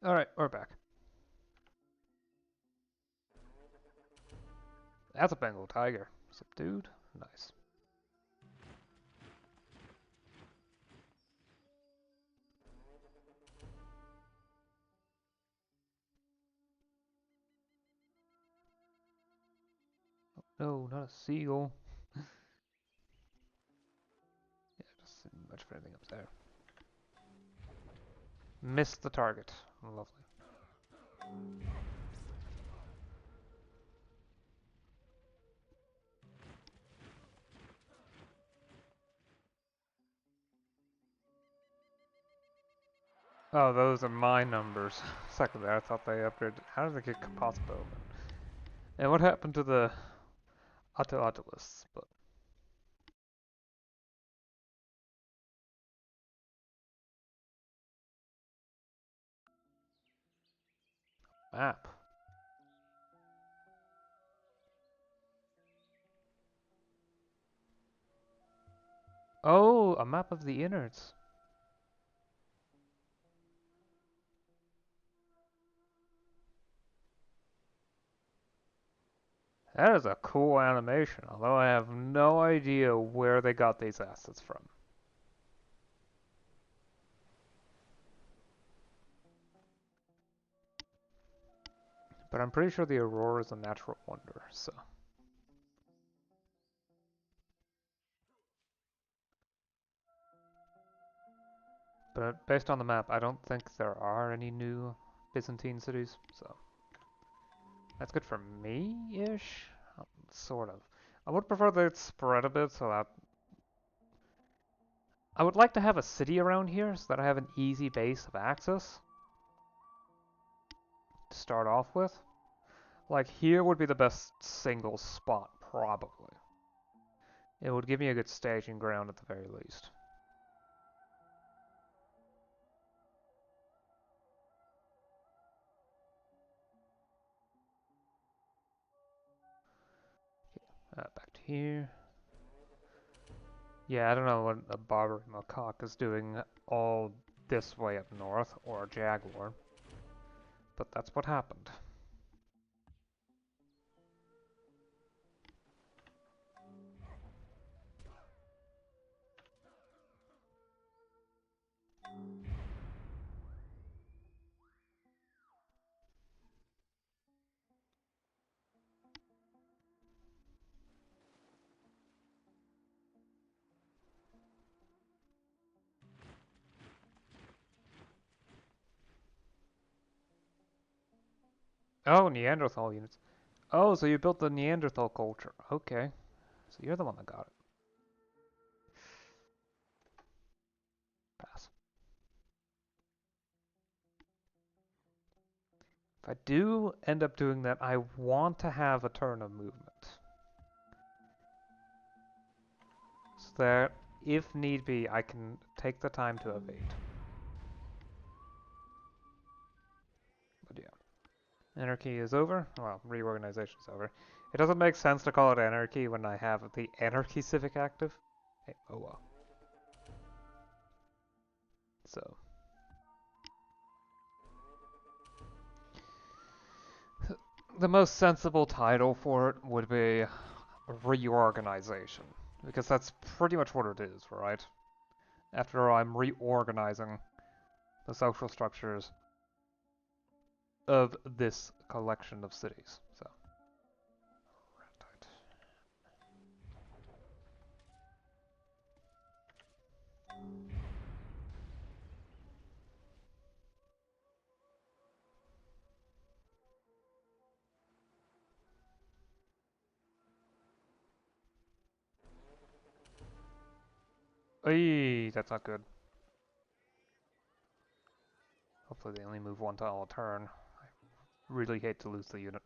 Alright, we're back. That's a Bengal tiger. Subdued. Nice. Oh, no, not a seagull. Yeah, just much for anything up there. Missed the target. Lovely. Oh, those are my numbers. Second there, I thought they upgraded. How did they get Composite Bowman? And what happened to the Autolists? But map. Oh, a map of the innards. That is a cool animation, although I have no idea where they got these assets from. But I'm pretty sure the Aurora is a natural wonder, so. But based on the map, I don't think there are any new Byzantine cities, so. That's good for me-ish? Sort of. I would prefer that it's spread a bit so that... I would like to have a city around here so that I have an easy base of access to start off with. Like, here would be the best single spot, probably. It would give me a good staging ground at the very least. Back to here. Yeah, I don't know what a barbarian macaque is doing all this way up north, or a jaguar. But that's what happened. Oh, Neanderthal units. Oh, so you built the Neanderthal culture. Okay. So you're the one that got it. Pass. If I do end up doing that, I want to have a turn of movement. So that, if need be, I can take the time to evade. But yeah. Anarchy is over. Well, reorganization is over. It doesn't make sense to call it anarchy when I have the anarchy civic active. Hey, oh well. So. The most sensible title for it would be reorganization. Because that's pretty much what it is, right? After all, I'm reorganizing the social structures of this collection of cities. So. Eee, that's not good. Hopefully they only move one tile a turn. I really hate to lose the unit.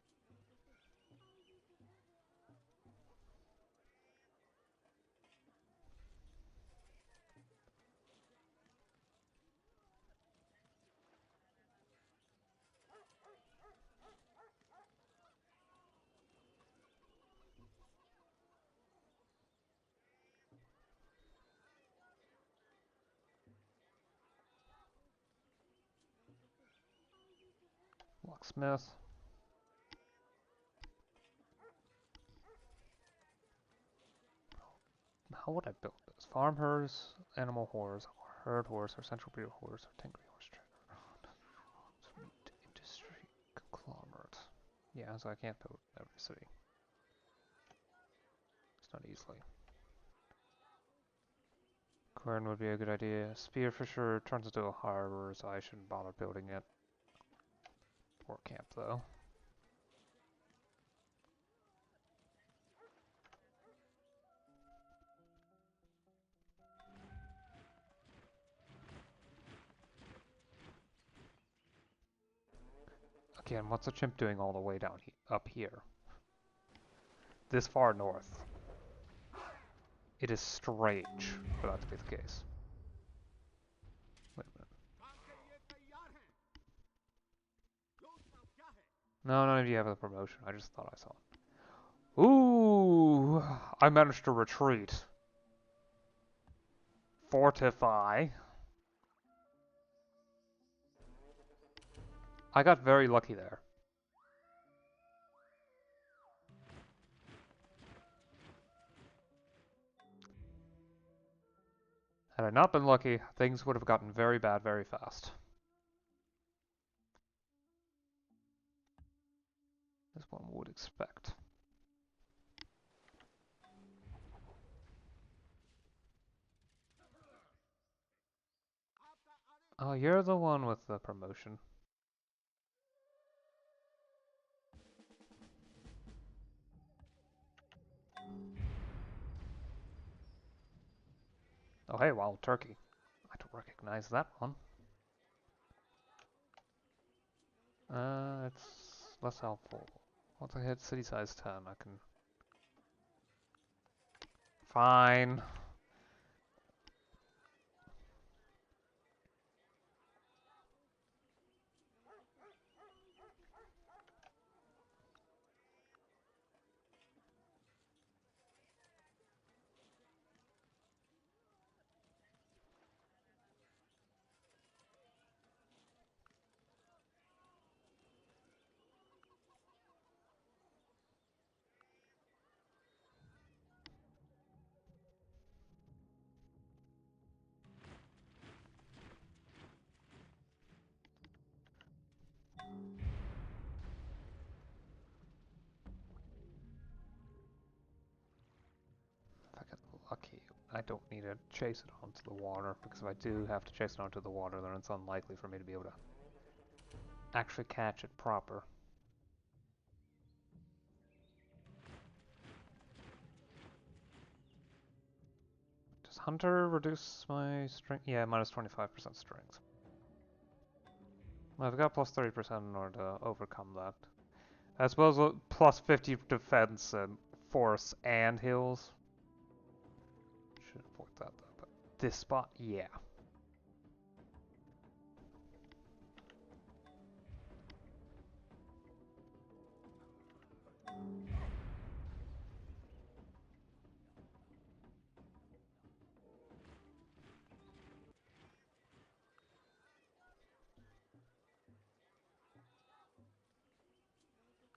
Blacksmith. How would I build this? Farm herds, animal horse, herd horse, or central breed horse, or tinkering horse trader. Meat industry conglomerate. Yeah, so I can't build every city. It's not easily. Quern would be a good idea. Spearfisher turns into a harbor, so I shouldn't bother building it. War camp, though. Again, what's a chimp doing all the way down up here? This far north. It is strange for that to be the case. Wait a minute. No, none of you have the promotion. I just thought I saw it. Ooh! I managed to retreat. Fortify. I got very lucky there. Had I not been lucky, things would have gotten very bad very fast. As one would expect. Oh, you're the one with the promotion. Oh, hey, wild turkey. I don't recognize that one. It's less helpful. Once I hit city size 10, I can... Fine. If I get lucky, I don't need to chase it onto the water, because if I do have to chase it onto the water, then it's unlikely for me to be able to actually catch it proper. Does Hunter reduce my strength? Yeah, minus 25% strength. Well, I've got plus 30% in order to overcome that. I suppose plus 50 defense and force and heals. Should avoid that though, but this spot, yeah.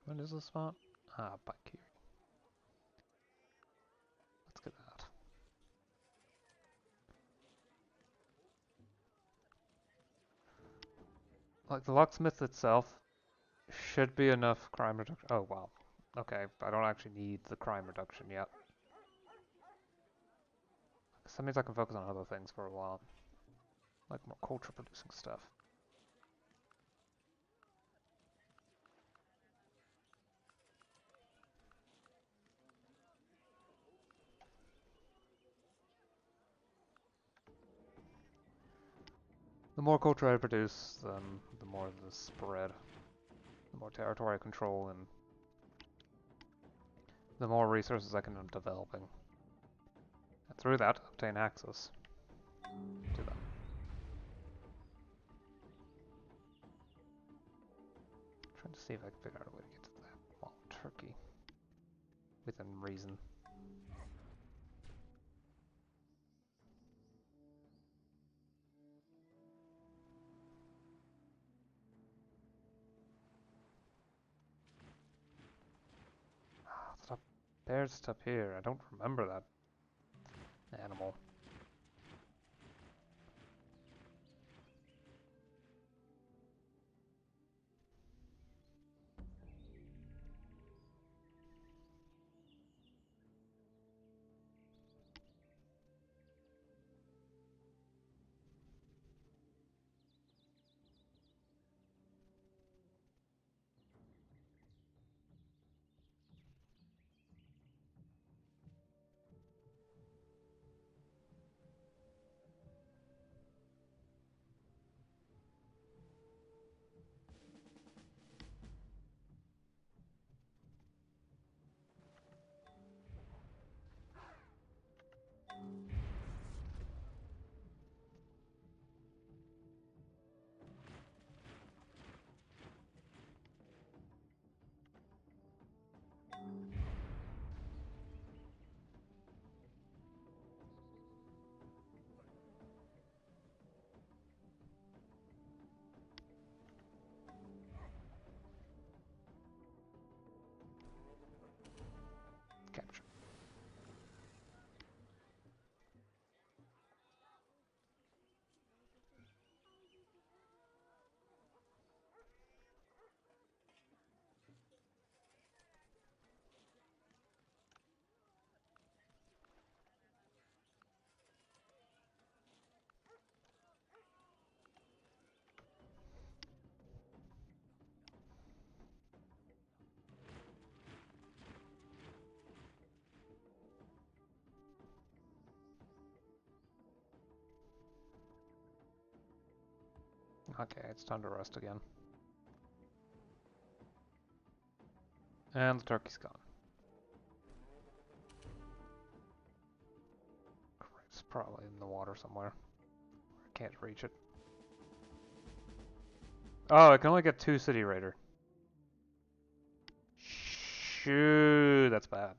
What is this spot? Ah, back here. Let's get that. Like, the locksmith itself should be enough crime reduction. Oh, wow. Okay, I don't actually need the crime reduction yet. So that means I can focus on other things for a while. Like more culture producing stuff. The more culture I produce, then the more the spread. The more territory I control, and the more resources I can end up developing. And through that, obtain access to them. Trying to see if I can figure out a way to get to that wild turkey. Within reason. There's stuff here. I don't remember that animal. Capture. Okay, it's time to rest again. And the turkey's gone. It's probably in the water somewhere. I can't reach it. Oh, I can only get 2 City Raider. Shoot, that's bad.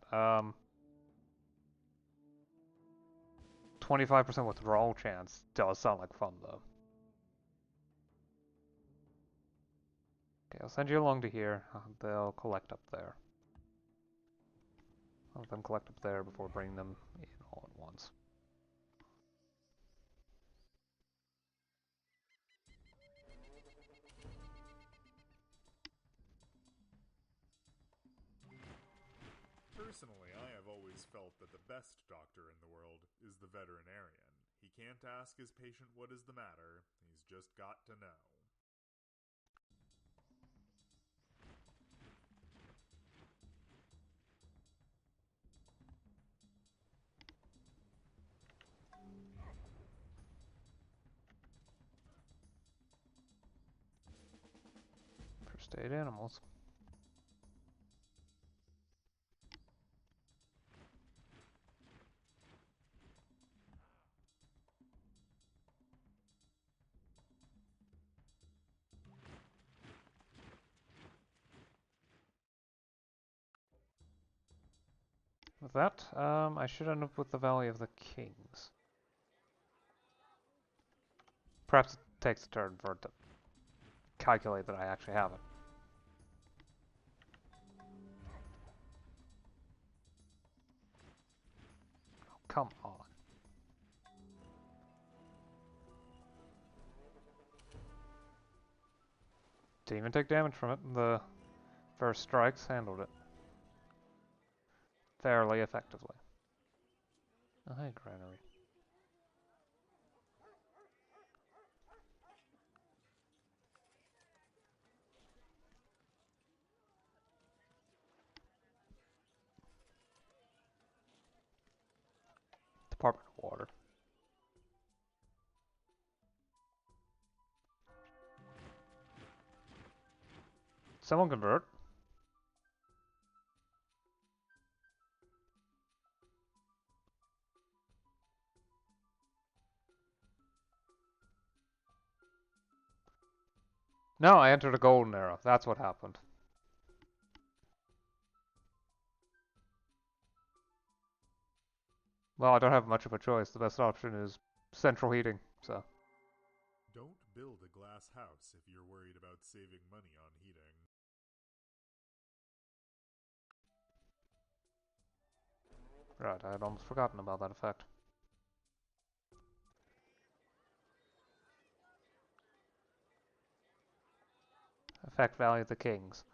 25% withdrawal chance does sound like fun, though. Okay, I'll send you along to here. They'll collect up there. I'll let them collect up there before bringing them in all at once. Personally, I have always felt that the best doctor in the world is the veterinarian. He can't ask his patient what is the matter, he's just got to know. First aid animals. With that, I should end up with the Valley of the Kings. Perhaps it takes a turn for it to calculate that I actually have it. Oh, come on. Didn't even take damage from it. The first strikes handled it fairly effectively. Oh, hey, granary. Department of Water. Someone convert. No, I entered a golden era. That's what happened. Well, I don't have much of a choice. The best option is central heating, so. Don't build a glass house if you're worried about saving money on heating. Right, I had almost forgotten about that effect. Effect value of the kings.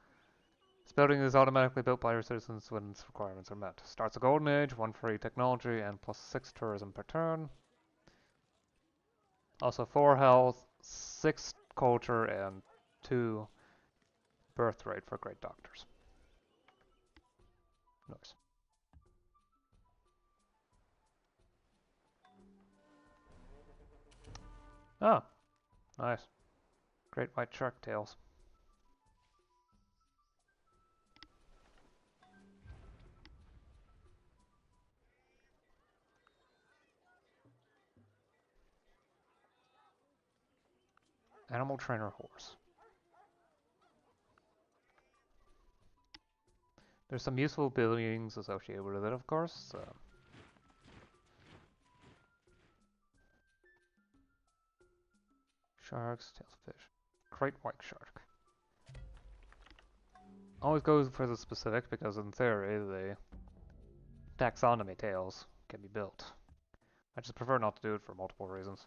This building is automatically built by your citizens when its requirements are met. Starts a golden age, 1 free technology, and +6 tourism per turn. Also 4 health, 6 culture, and 2 birth rate for great doctors. Nice. Oh, nice. Great white shark tails. Animal trainer horse. There's some useful buildings associated with it, of course. Sharks, tails of fish. Great white shark. Always goes for the specific because in theory the taxonomy tails can be built. I just prefer not to do it for multiple reasons.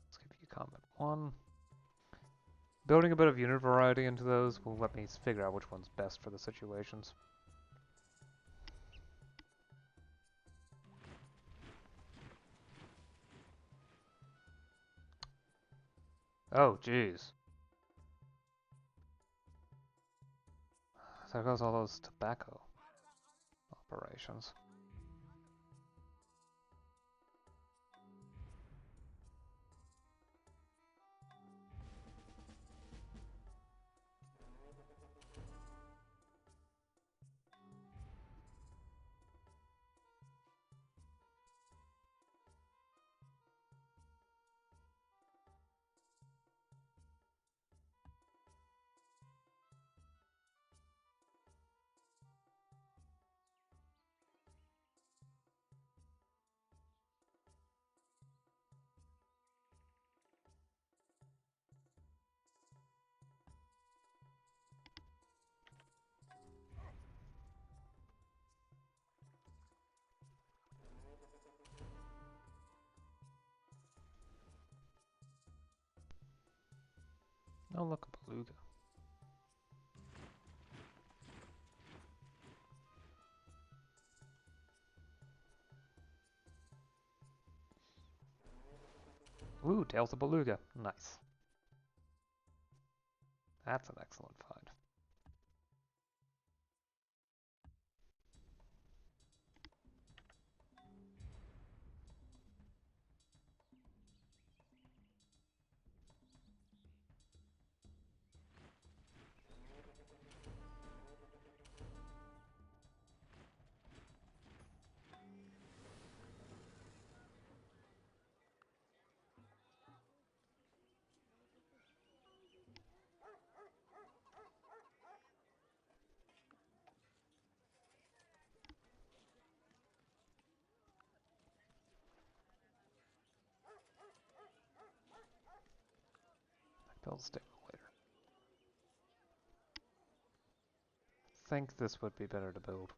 Let's give you comment 1. Building a bit of unit variety into those will let me figure out which one's best for the situations. Oh, jeez. There goes all those tobacco operations. Oh, look, a beluga. Ooh, tails of beluga. Nice. That's an excellent find. Build stimulator. I think this would be better to build.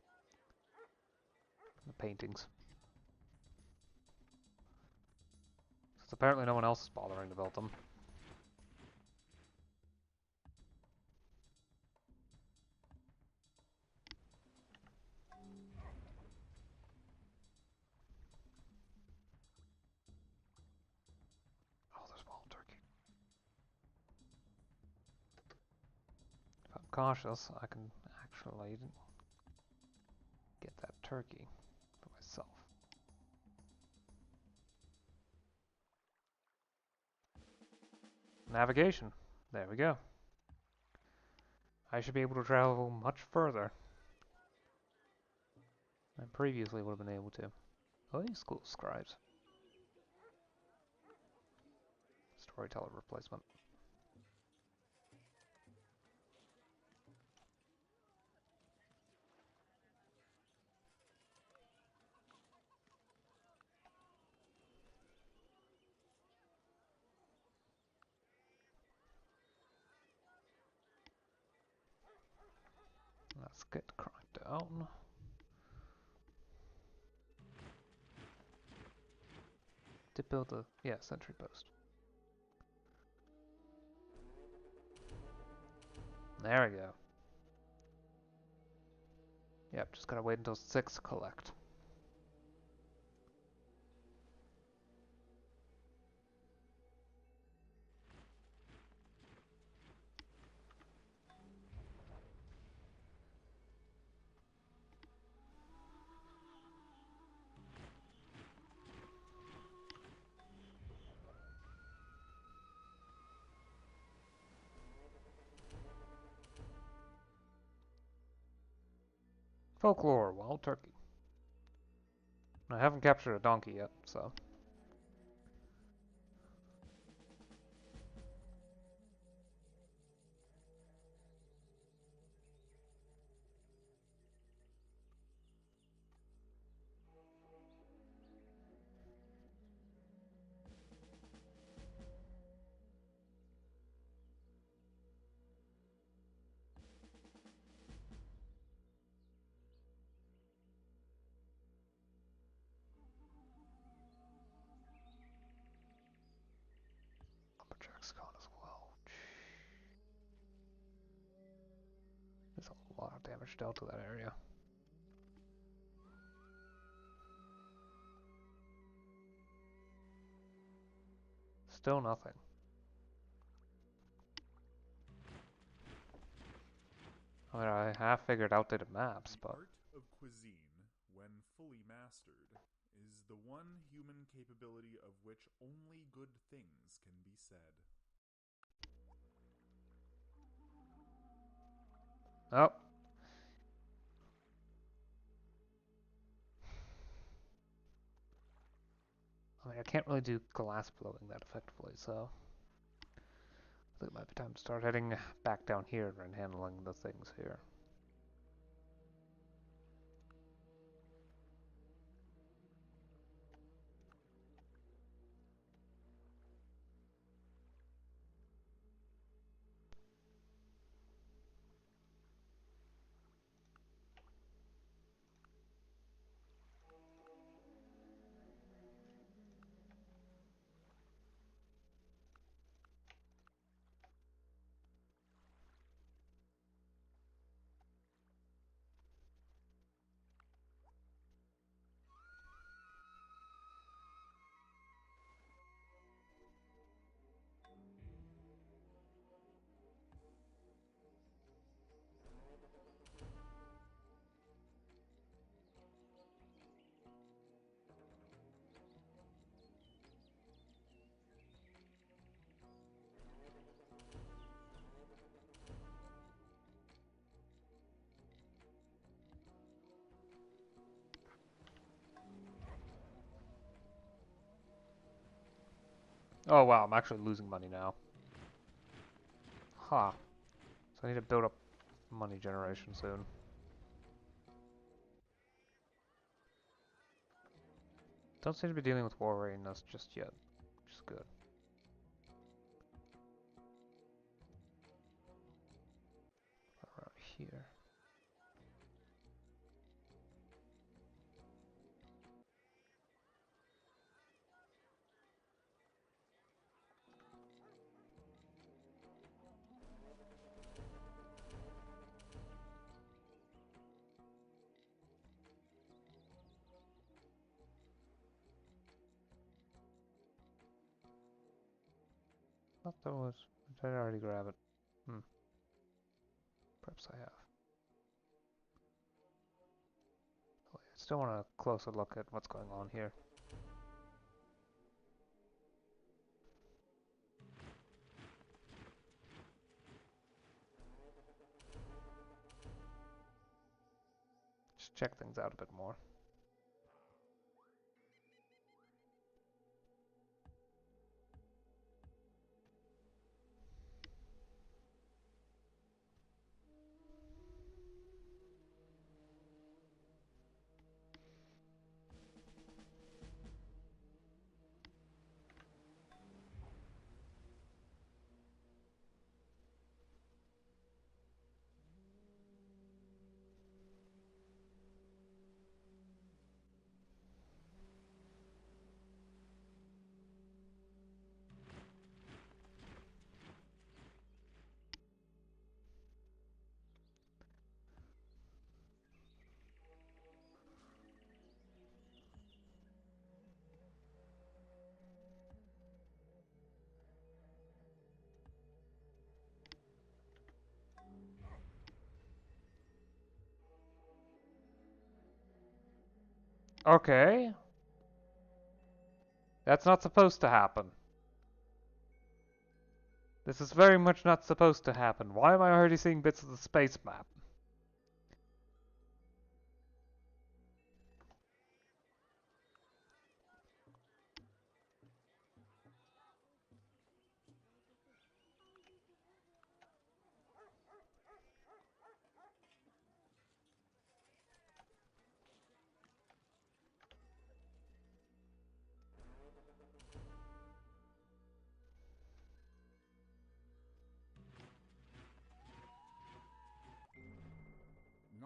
The paintings. Since apparently no one else is bothering to build them. Oh, there's wild turkey. cautious, I can actually get that turkey for myself. Navigation. There we go. I should be able to travel much further than previously would have been able to. Oh, these cool scribes. Storyteller replacement. Let's get cranked down. To build a, sentry post. There we go. Yep, just gotta wait until 6 collect. Folklore, wild turkey. I haven't captured a donkey yet, so. Lumberjack's gone as well. There's a lot of damage dealt to that area. Still nothing. I mean, I half figured outdated maps, but... The art of cuisine, when fully mastered, is the one human capability of which only good things can be said. Oh. I mean, I can't really do glass blowing that effectively, so... I think it might be time to start heading back down here and handling the things here. Oh wow, I'm actually losing money now. Huh. So I need to build up money generation soon. Don't seem to be dealing with war readiness just yet, which is good. Around here. Thought that was... Did I already grab it? Hmm. ships I have. I still want a closer look at what's going on here. Just check things out a bit more. Okay. That's not supposed to happen. This is very much not supposed to happen. Why am I already seeing bits of the space map?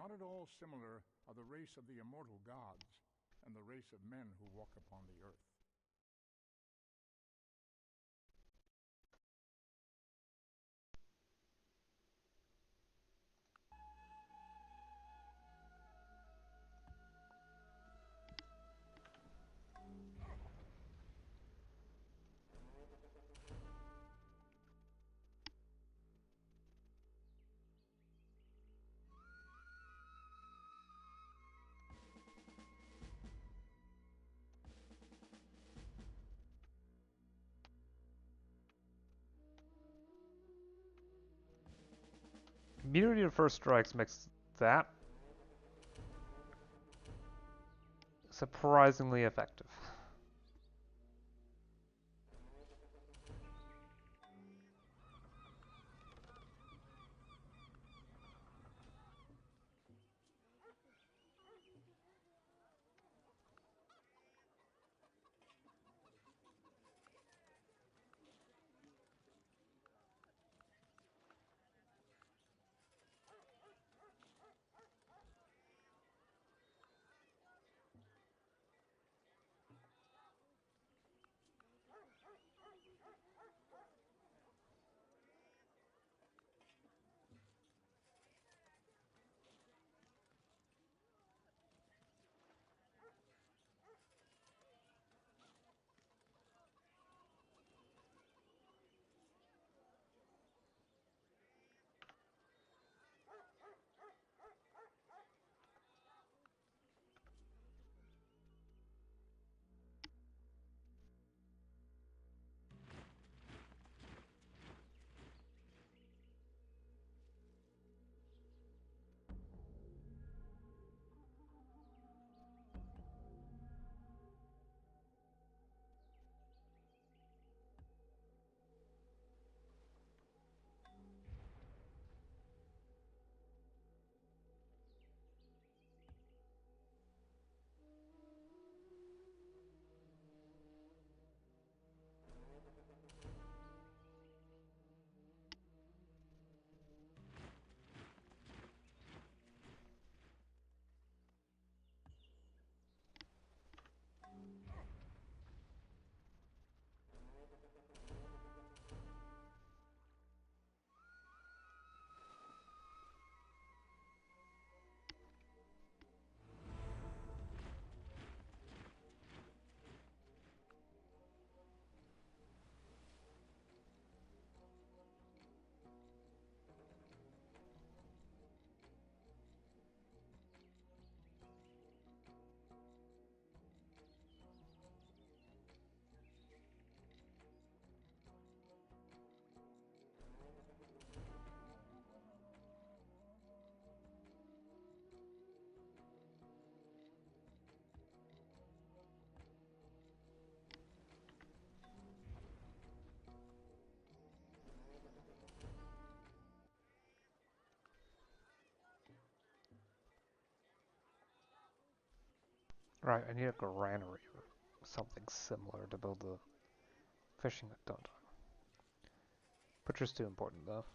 Not at all similar are the race of the immortal gods and the race of men who walk upon the earth. Immunity to first strikes makes that surprisingly effective. Right, I need a granary or something similar to build the fishing hut, don't I? Butcher's too important, though.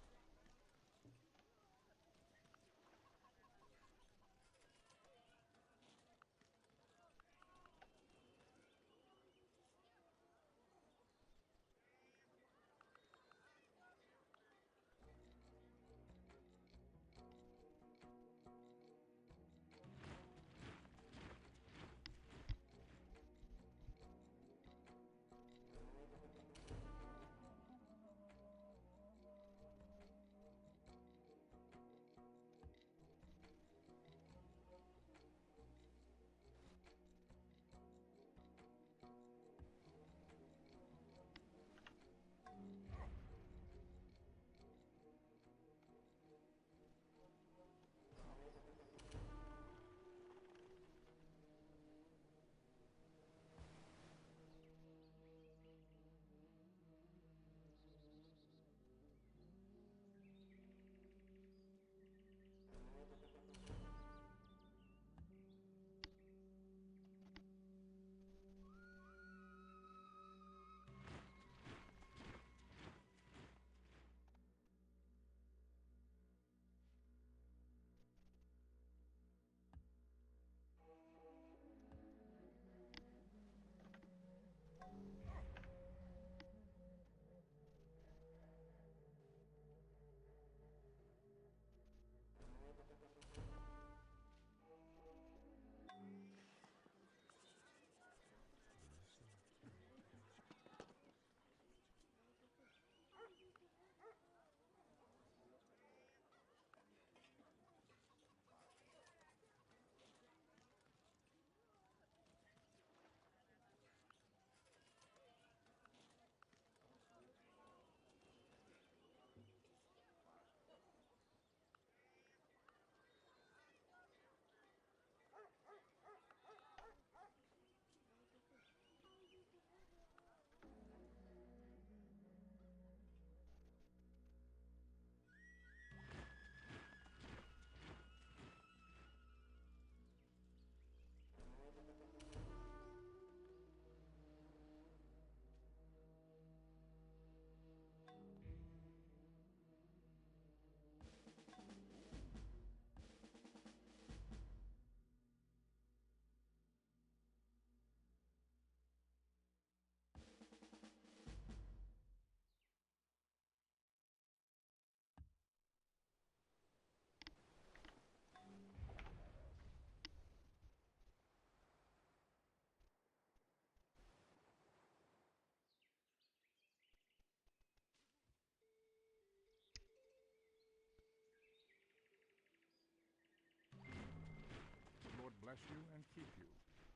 The Lord bless you and keep you.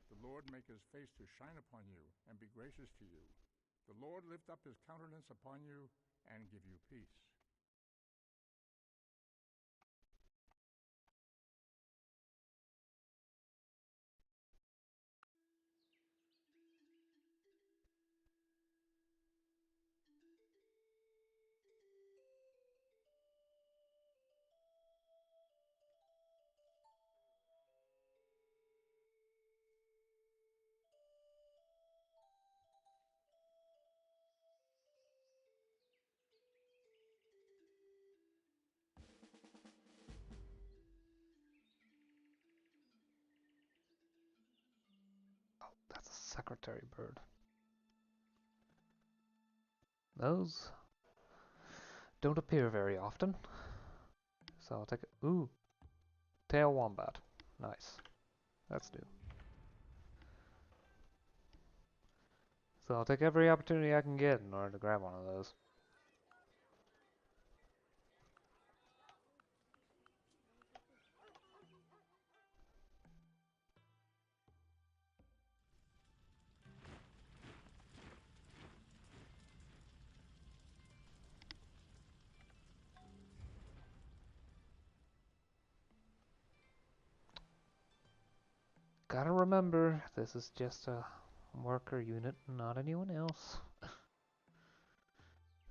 The Lord make his face to shine upon you and be gracious to you. The Lord lift up his countenance upon you and give you peace. That's a secretary bird. Those don't appear very often. So I'll take it. Ooh, tail wombat. Nice. That's new. So I'll take every opportunity I can get in order to grab one of those. Gotta remember, this is just a worker unit, not anyone else.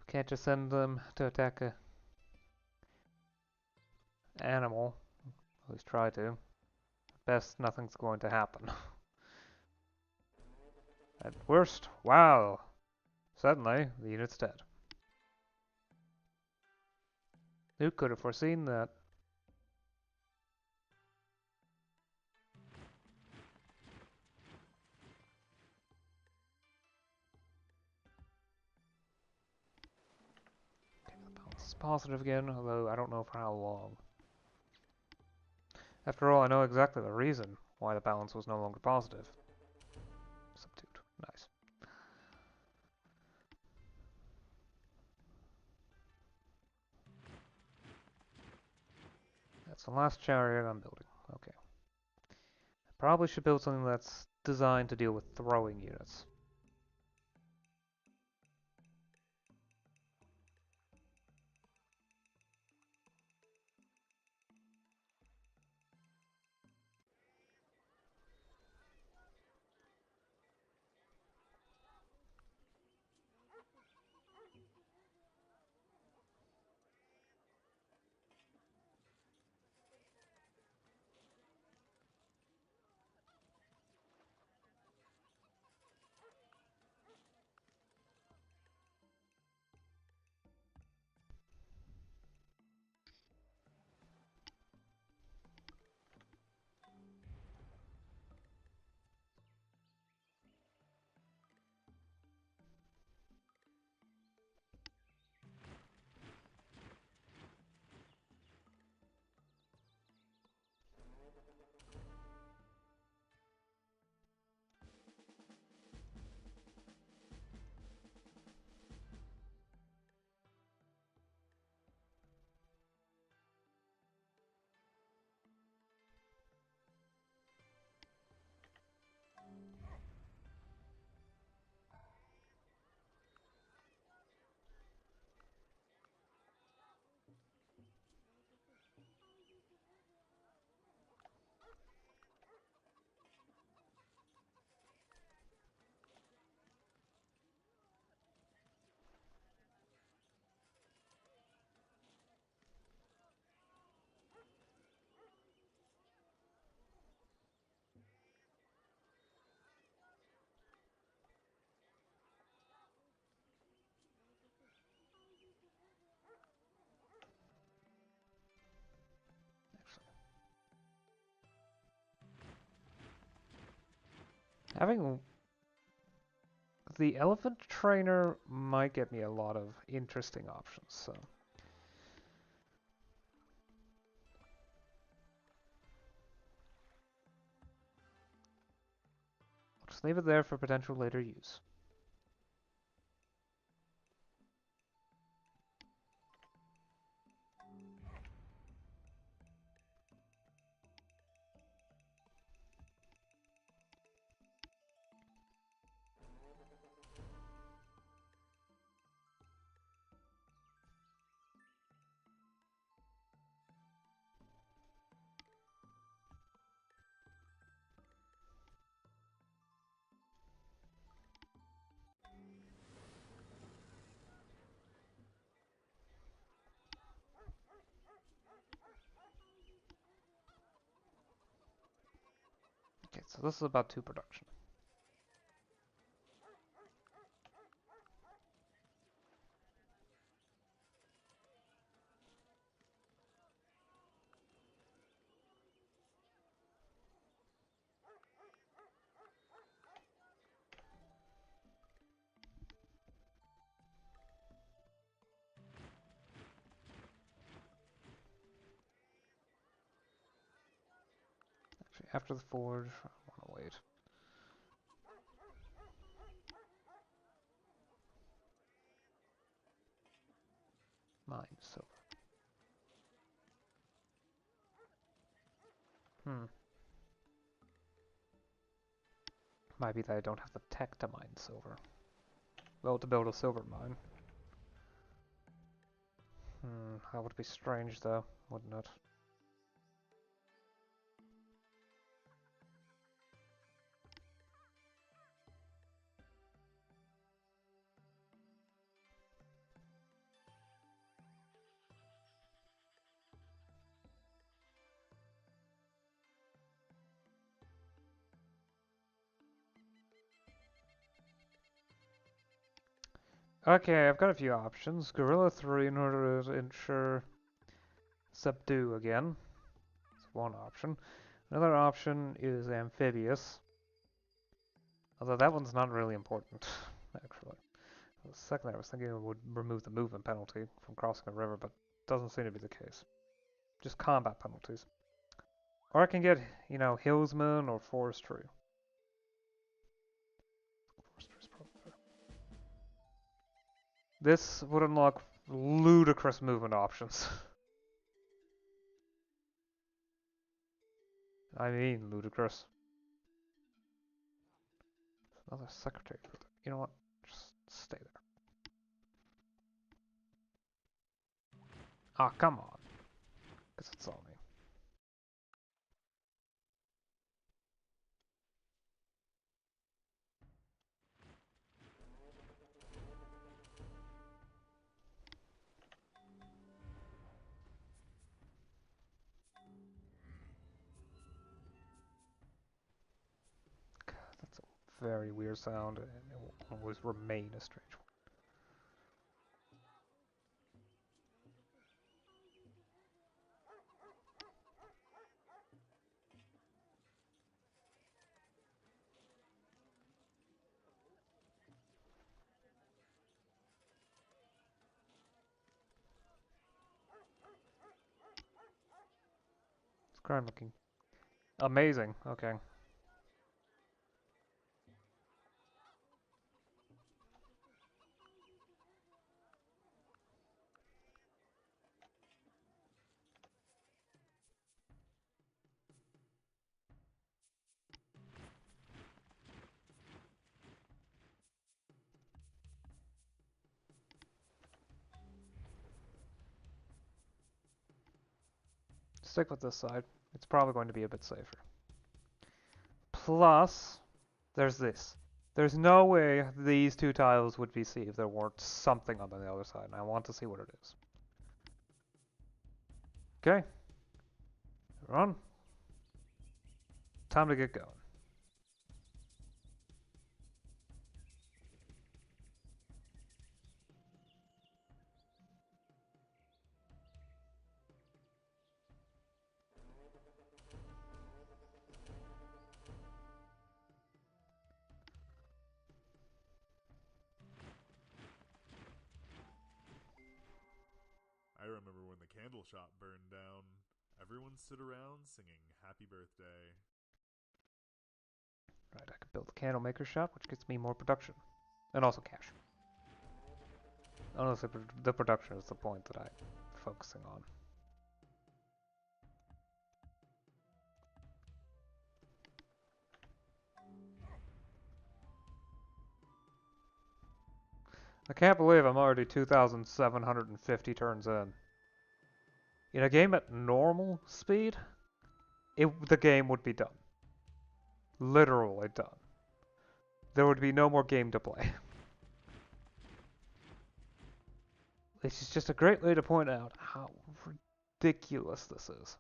Can't just send them to attack a animal. At least try to. Best, nothing's going to happen. At worst, wow. Suddenly, the unit's dead. Who could have foreseen that? Okay, the balance is positive again, although I don't know for how long. After all, I know exactly the reason why the balance was no longer positive. Subdued. Nice. That's the last chariot I'm building. Okay. I probably should build something that's designed to deal with throwing units. Having the elephant trainer might get me a lot of interesting options, so. I'll just leave it there for potential later use. Okay, so this is about 2 production. Actually, after the forge, I want to wait. Mine, silver. Might be that I don't have the tech to mine silver. Well, to build a silver mine. That would be strange though, wouldn't it? Okay, I've got a few options. Gorilla 3 in order to ensure subdue again. That's one option. Another option is amphibious. Although that one's not really important, actually. The second I was thinking it would remove the movement penalty from crossing a river, but doesn't seem to be the case. Just combat penalties. Or I can get, you know, hillsman or forestry. Forestry's probably better. This would unlock ludicrous movement options. I mean ludicrous. Another secretary. You know what? Just stay there. Ah, come on. Because it's all me. God, that's a very weird sound, and it will always remain a strange one. It's crime looking amazing. Okay. Stick with this side. It's probably going to be a bit safer. Plus, there's this. There's no way these two tiles would be seen if there weren't something on the other side, and I want to see what it is. Okay. Run. Time to get going. I remember when the candle shop burned down. Everyone stood around singing Happy Birthday. Right, I could build a candle maker shop, which gets me more production. And also cash. Honestly, the production is the point that I'm focusing on. I can't believe I'm already 2,750 turns in. In a game at normal speed, the game would be done. Literally done. There would be no more game to play. This is just a great way to point out how ridiculous this is.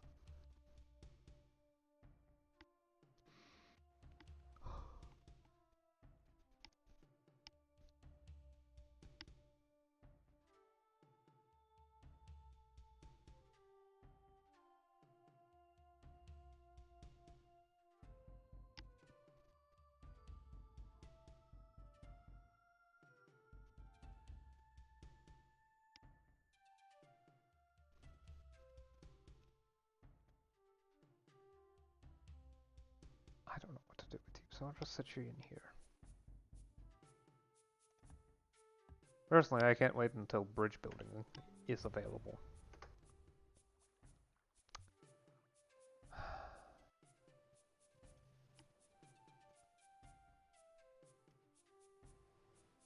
I don't know what to do with you, so I'll just set you in here. Personally, I can't wait until bridge building is available.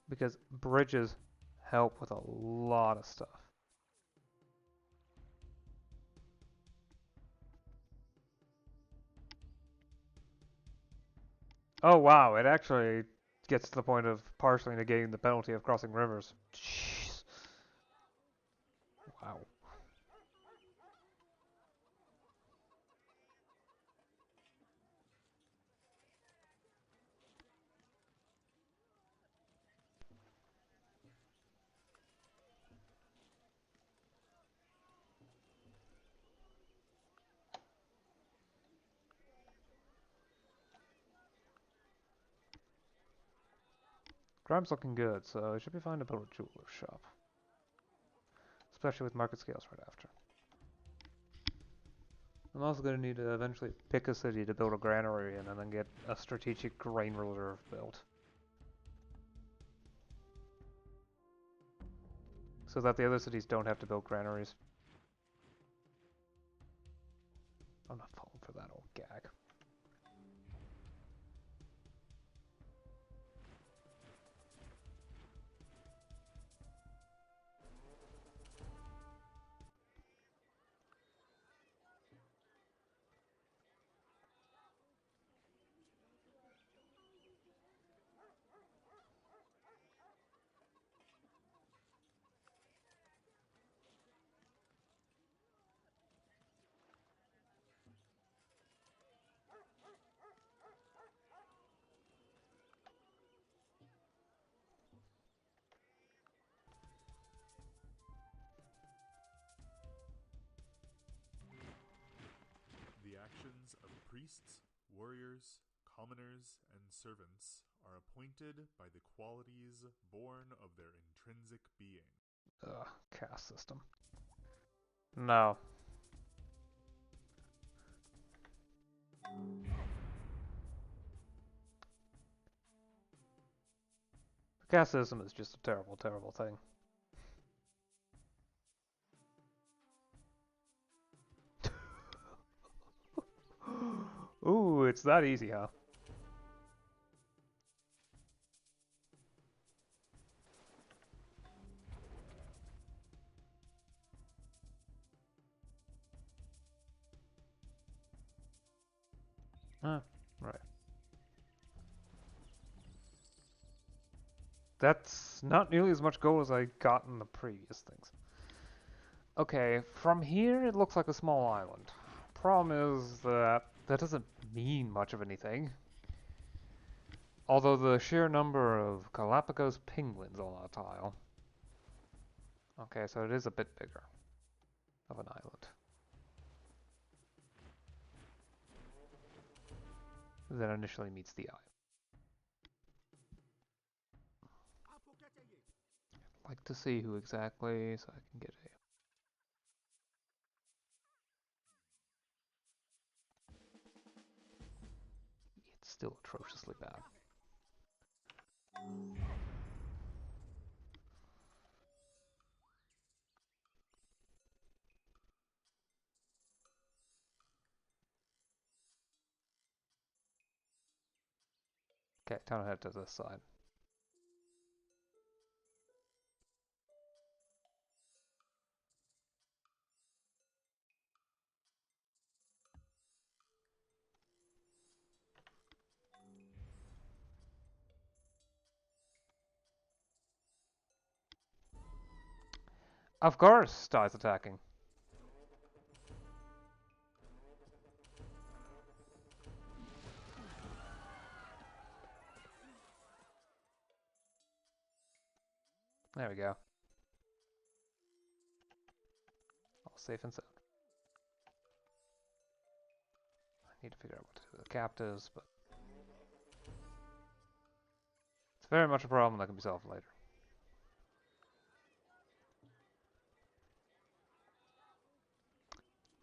Because bridges help with a lot of stuff. Oh wow, it actually gets to the point of partially negating the penalty of crossing rivers. Jeez. Wow. Grime's looking good, so it should be fine to build a jeweler's shop. Especially with market scales right after. I'm also going to need to eventually pick a city to build a granary in and then get a strategic grain reserve built. So that the other cities don't have to build granaries. I'm not falling for that old gag. The actions of priests, warriors, commoners, and servants are appointed by the qualities born of their intrinsic being. Ugh, caste system. No. The caste system is just a terrible, terrible thing. Ooh, it's that easy, huh? Right. That's not nearly as much gold as I got in the previous things. Okay, from here it looks like a small island. Problem is that that doesn't mean much of anything. Although the sheer number of Galapagos penguins on that tile. Okay, so it is a bit bigger of an island than initially meets the eye. I'd like to see who exactly, so I can get a... It's still atrociously bad. Okay, time to head to this side. Of course, Stai's attacking. There we go. All safe and sound. I need to figure out what to do with the captives, but... It's very much a problem that can be solved later.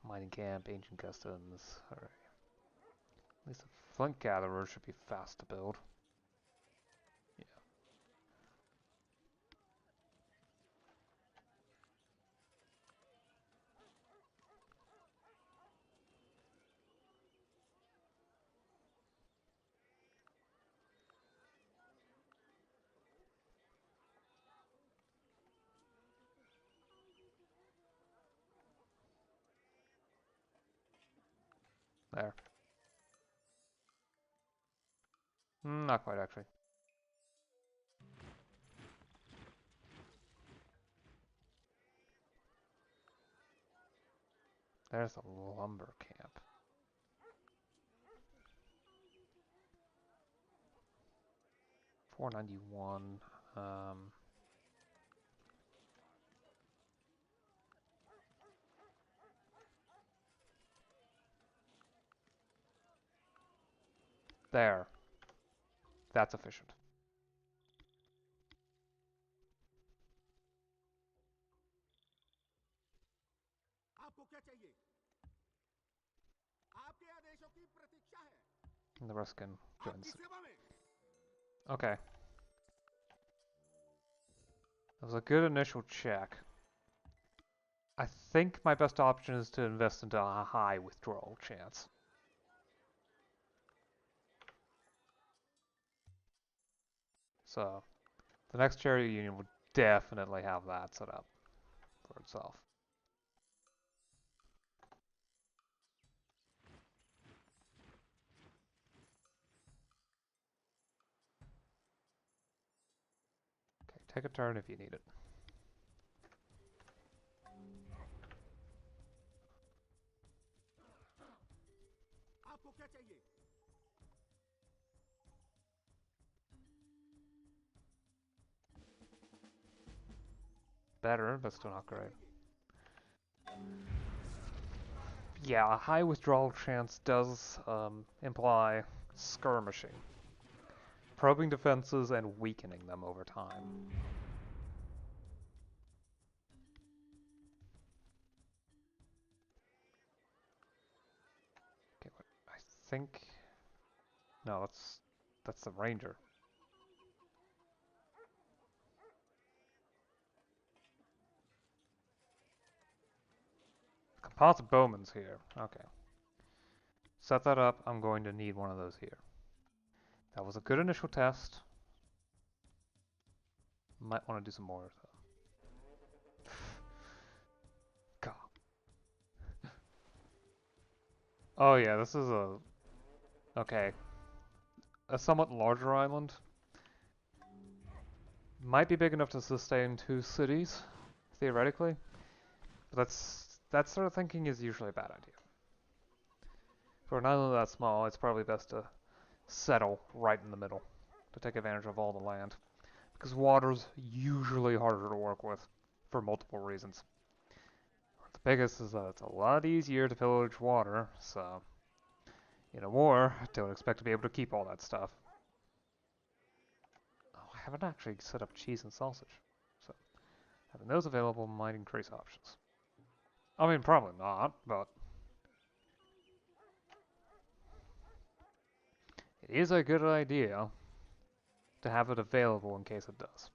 Mining camp, ancient customs, alright. At least a flint gatherer should be fast to build. Yeah. There. Not quite, actually. There's the lumber camp. $491. There. That's efficient. And the rest can join the city. Okay. That was a good initial check. I think my best option is to invest into a high withdrawal chance. So, the next charity union would definitely have that set up for itself. Okay, take a turn if you need it. Better, but still not great. Yeah, a high withdrawal chance does imply skirmishing, probing defenses and weakening them over time. Okay, I think... No, that's the ranger. Composite bowman's here. Okay. Set that up. I'm going to need one of those here. That was a good initial test. Might want to do some more though. God. Oh yeah, this is a... Okay. A somewhat larger island. Might be big enough to sustain 2 cities, theoretically. But that sort of thinking is usually a bad idea. For an island that small, it's probably best to settle right in the middle to take advantage of all the land. Because water's usually harder to work with for multiple reasons. The biggest is that it's a lot easier to pillage water, so in a war, don't expect to be able to keep all that stuff. Oh, I haven't actually set up cheese and sausage, so having those available might increase options. I mean, probably not, but it is a good idea to have it available in case it does.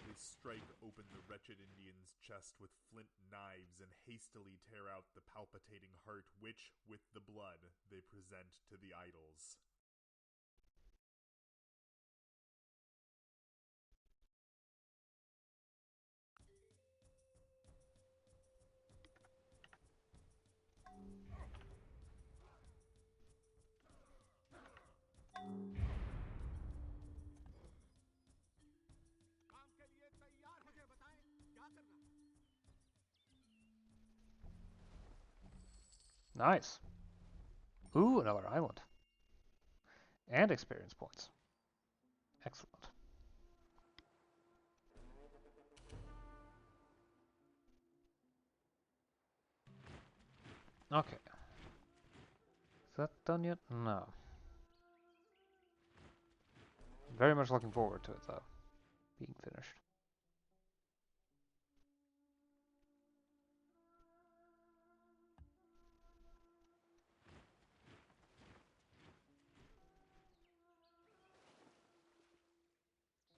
They strike open the wretched Indian's chest with flint knives and hastily tear out the palpitating heart which, with the blood, they present to the idols. Nice. Ooh, another island. And experience points. Excellent. Okay. Is that done yet? No. Very much looking forward to it, though. Being finished.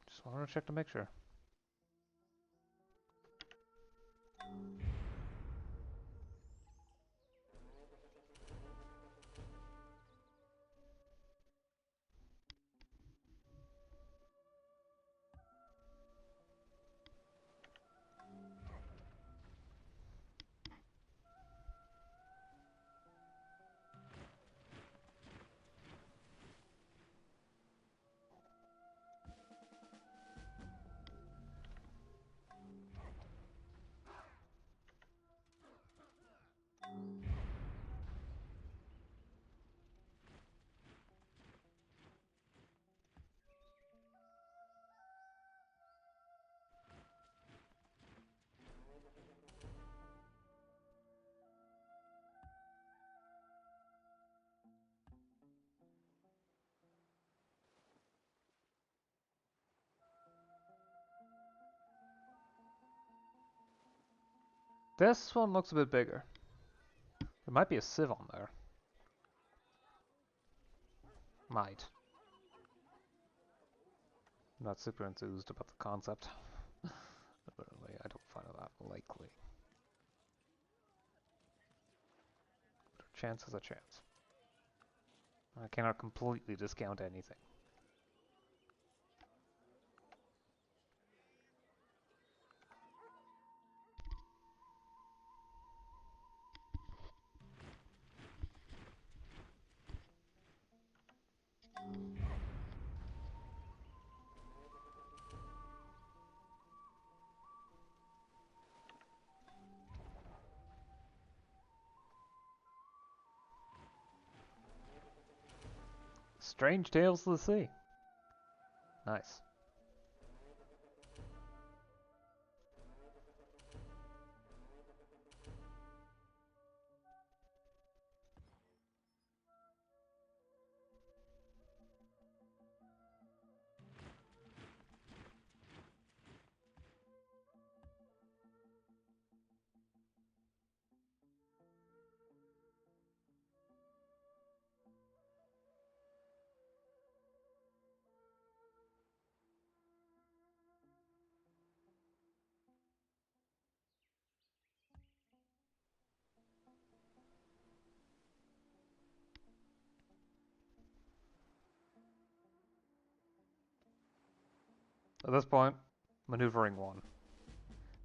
Just wanted to check to make sure. This one looks a bit bigger. There might be a sieve on there. Might. I'm not super enthused about the concept. Literally, I don't find it that likely. But a chance is a chance. I cannot completely discount anything. Strange Tales of the Sea. Nice. At this point, maneuvering 1.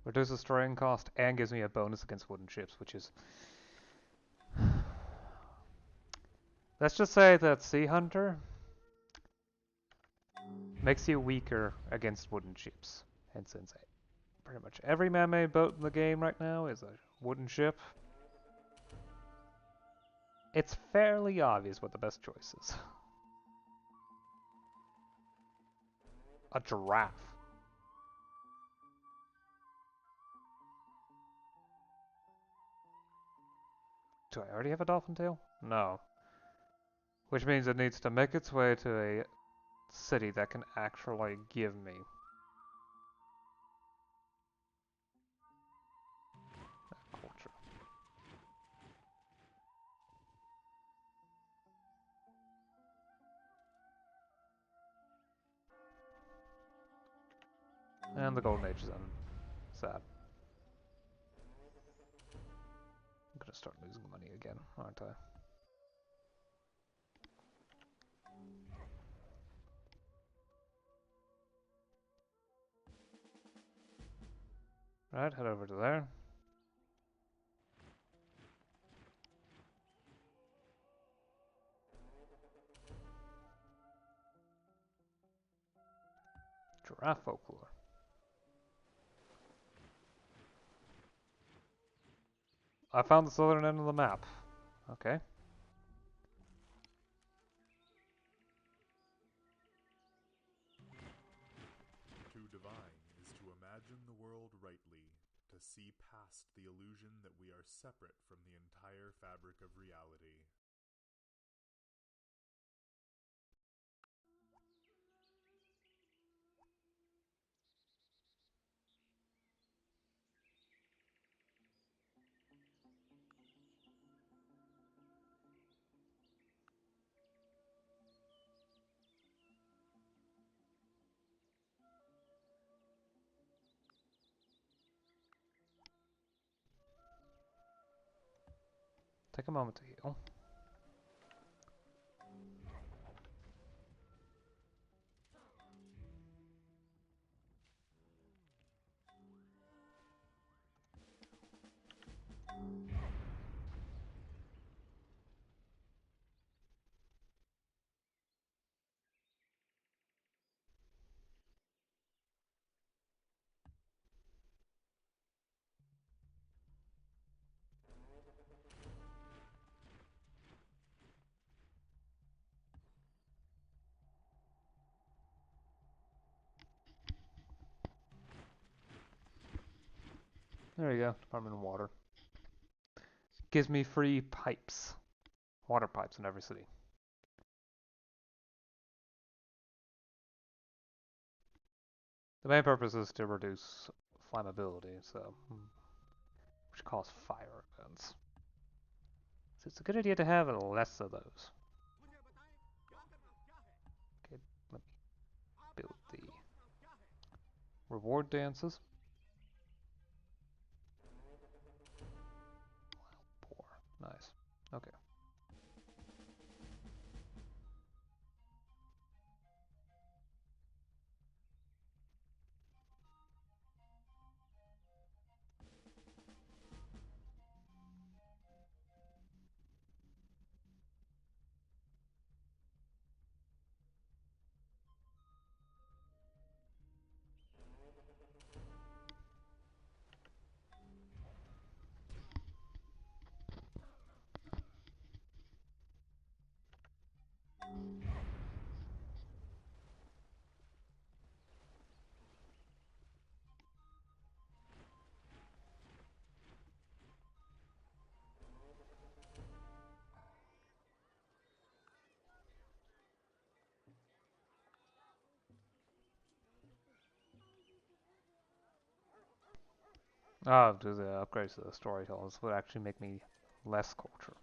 Reduces terrain cost and gives me a bonus against wooden ships, which is... Let's just say that Sea Hunter makes you weaker against wooden ships. Hence insane. Pretty much every man-made boat in the game right now is a wooden ship. It's fairly obvious what the best choice is. A giraffe. Do I already have a dolphin tail? No. Which means it needs to make its way to a city that can actually give me that culture. And the Golden Age is ended. Sad. I'm gonna start losing money again, aren't I? Right, head over to there. Giraffe folklore. I found the southern end of the map. Okay. To divine is to imagine the world rightly, to see past the illusion that we are separate from the entire fabric of reality. Take a moment to heal. There you go, Department of Water. Gives me free pipes. Water pipes in every city. The main purpose is to reduce flammability, so... which cause fire events. So it's a good idea to have less of those. Okay, let me build the reward dances. Poor. Nice. Okay. Oh, do the upgrades to the storytellers would actually make me less culture.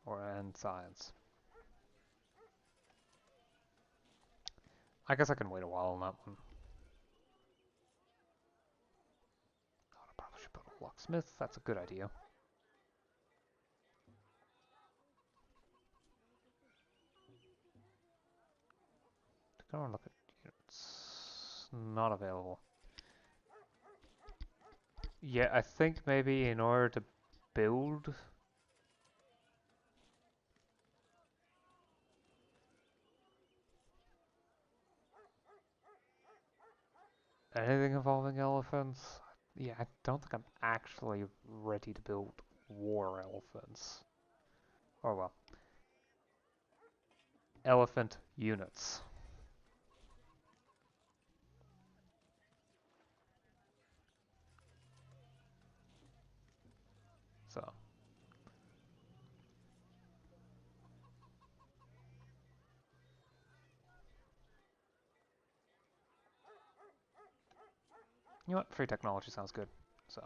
And science. I guess I can wait a while on that one. God, I probably should build a locksmith. That's a good idea. Go and look at units. Not available. Yeah, I think maybe in order to build anything involving elephants, yeah, I don't think I'm actually ready to build war elephants. Or well, elephant units. So, you know what? Free technology sounds good. So,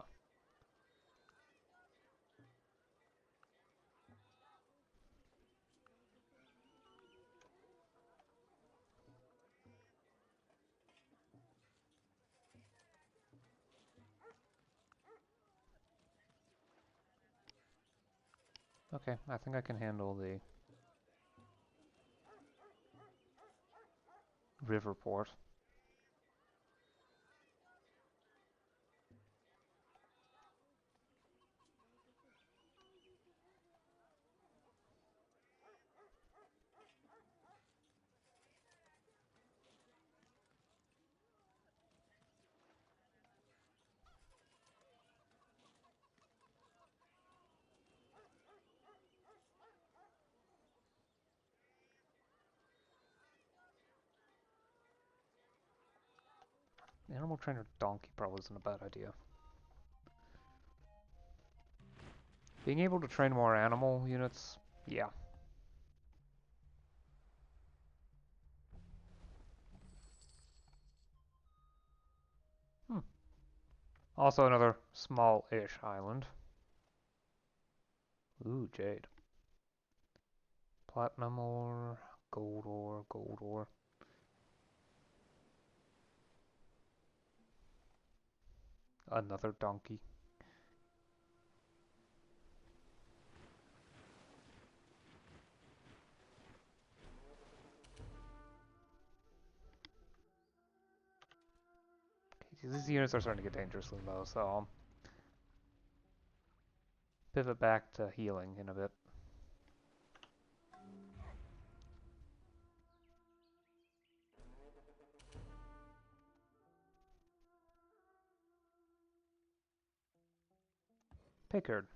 okay, I think I can handle the river port. Animal trainer donkey probably isn't a bad idea. Being able to train more animal units, yeah. Hmm. Also another small-ish island. Ooh, jade. Platinum ore, gold ore, gold ore. Another donkey. Okay, these units are starting to get dangerously low, so I'll pivot back to healing in a bit. Pickard.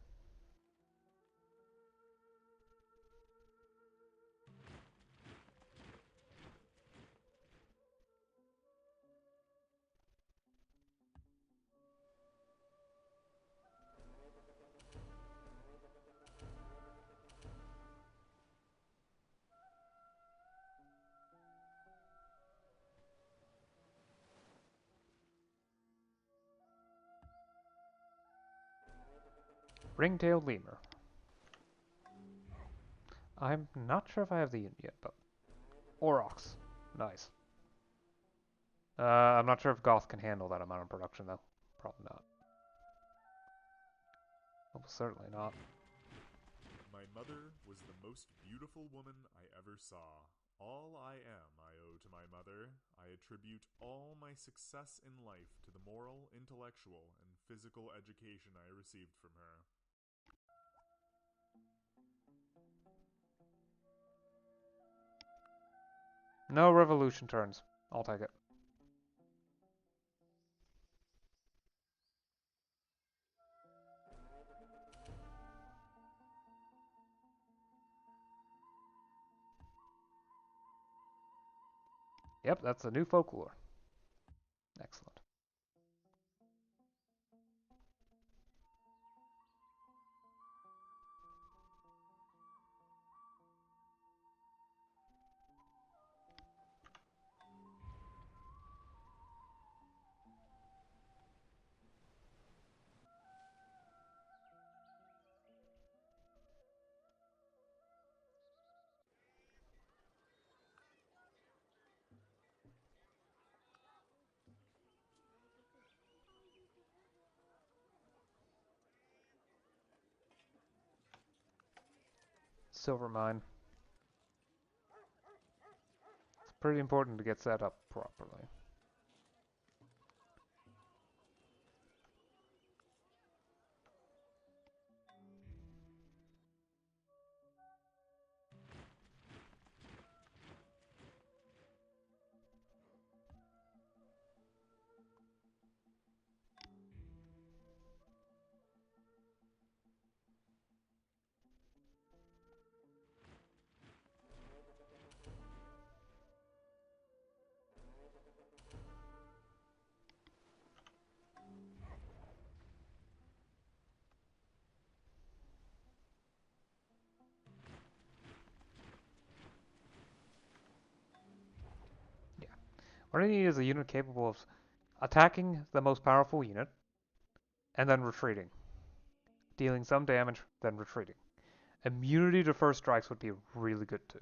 Ring-tailed lemur. I'm not sure if I have the unit yet, but... Aurochs. Nice. I'm not sure if Goth can handle that amount of production, though. Probably not. Almost certainly not. My mother was the most beautiful woman I ever saw. All I am I owe to my mother. I attribute all my success in life to the moral, intellectual, and physical education I received from her. No revolution turns. I'll take it. Yep, that's a new folklore. Excellent. Silver mine. It's pretty important to get set up properly. Yeah. What I need is a unit capable of attacking the most powerful unit, and then retreating. Dealing some damage, then retreating. Immunity to first strikes would be really good too.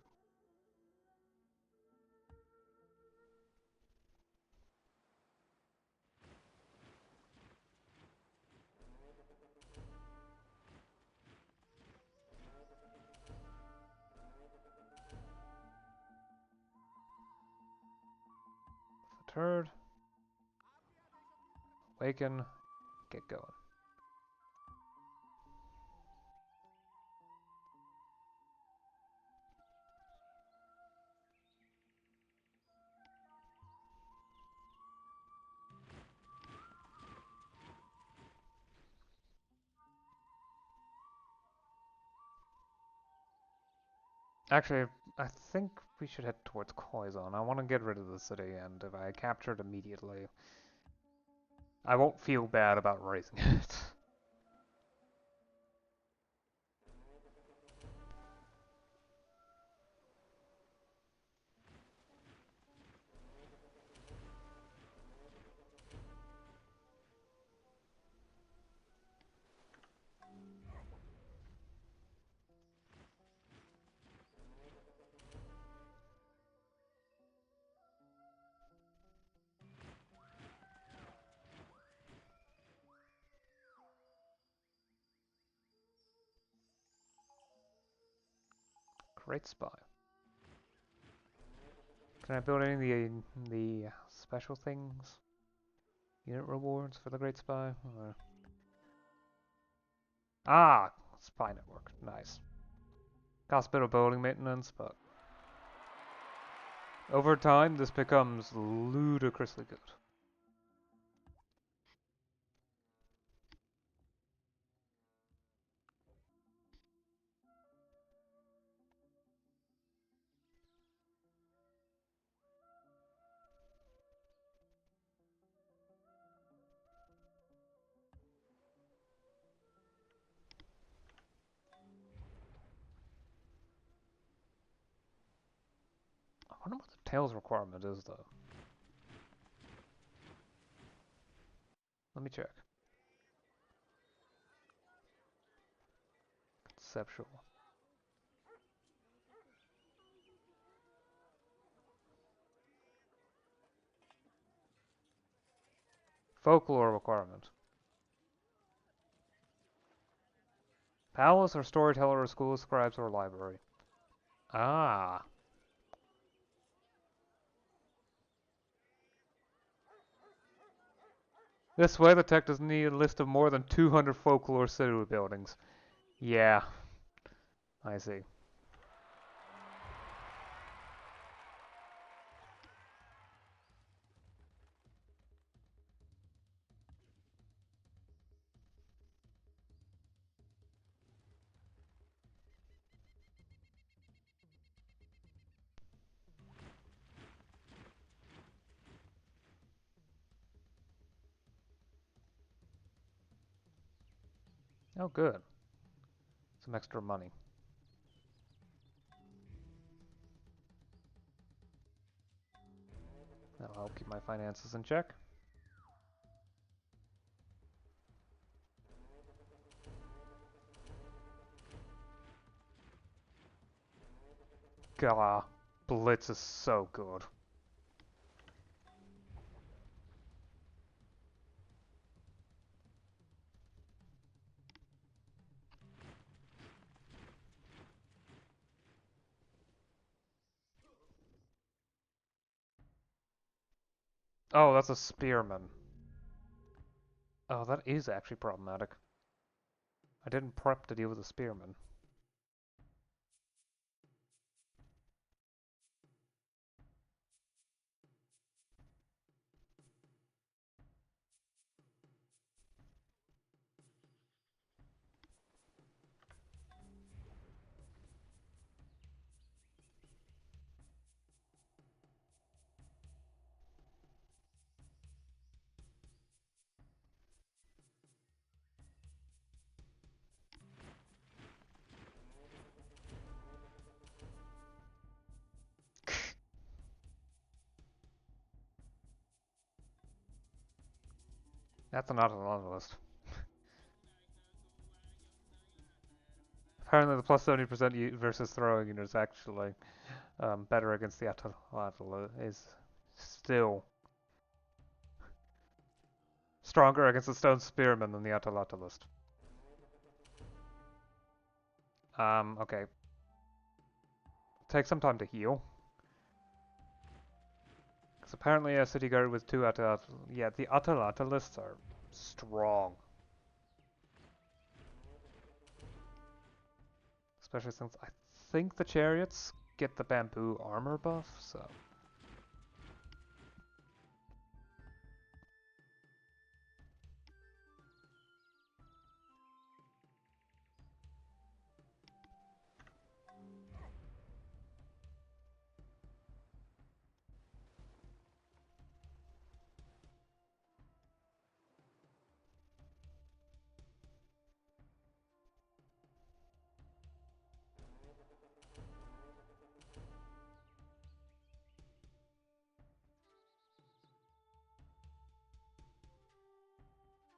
The turd. Awaken. Get going. Actually, I think we should head towards Koizon. I want to get rid of the city, and if I capture it immediately, I won't feel bad about raising it. Great spy. Can I build any of the special things? Unit rewards for the Great Spy? Ah! Spy network. Nice. Cost a bit of building maintenance, but over time this becomes ludicrously good. I wonder what the tails requirement is, though. Let me check. conceptual. Folklore requirement. Palace or storyteller or school of scribes or library. Ah. This way the tech doesn't need a list of more than 200 folklore city buildings. Yeah. I see. Oh, good. Some extra money. That'll help keep my finances in check. Gah. Blitz is so good. Oh, that's a spearman. Oh, that is actually problematic. I didn't prep to deal with a spearman. That's not on the list. Apparently the plus 70% versus throwing unit is actually better against the Atalanta is still stronger against the stone spearman than the Atalanta list. Okay. Take some time to heal. Because apparently a city guard with 2 Atalanta... Yeah, the Atalanta lists are strong. Especially since I think the chariots get the bamboo armor buff, so...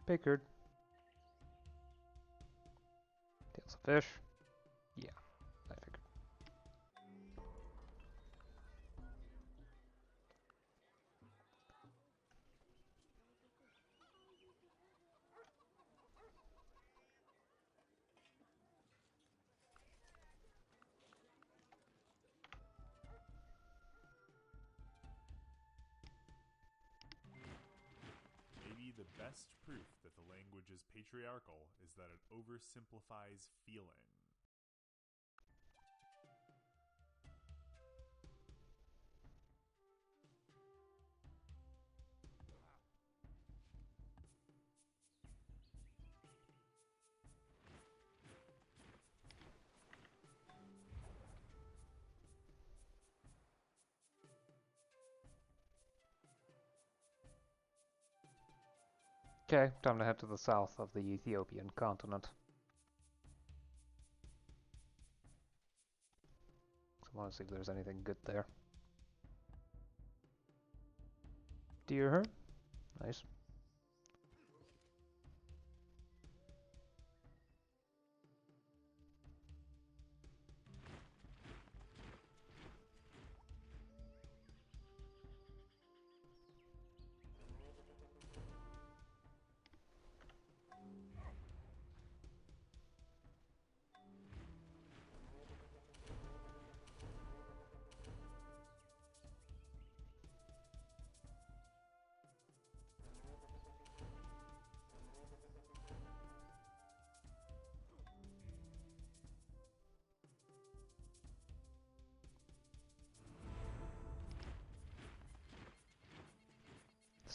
Picard. Tails of fish. Yeah, I figured. Maybe the best proof that the language is patriarchal is that it oversimplifies feeling. Okay, time to head to the south of the Ethiopian continent. I want to see if there's anything good there. Deer herd? Nice.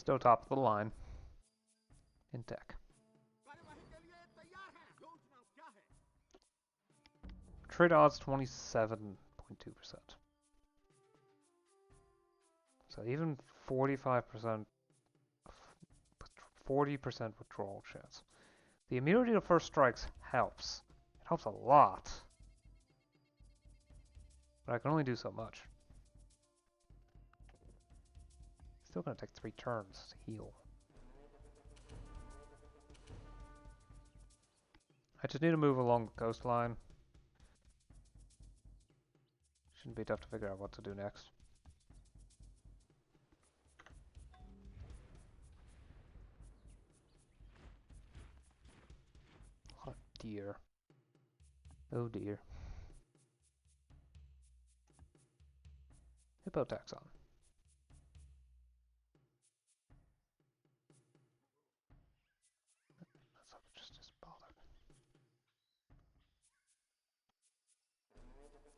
Still top of the line in tech. Trade odds 27.2%. So even 45%, 40% withdrawal chance. The immunity to first strikes helps. It helps a lot. But I can only do so much. Still gonna take 3 turns to heal. I just need to move along the coastline. Shouldn't be tough to figure out what to do next. Oh dear. Oh dear. Hippo taxon. Let's hope it just is bothered.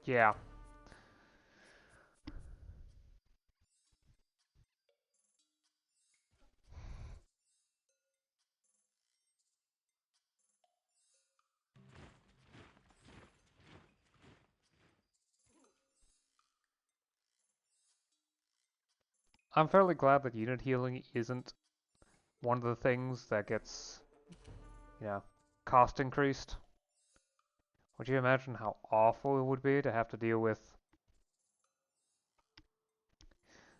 Yeah. I'm fairly glad that unit healing isn't one of the things that gets, cost increased. Would you imagine how awful it would be to have to deal with...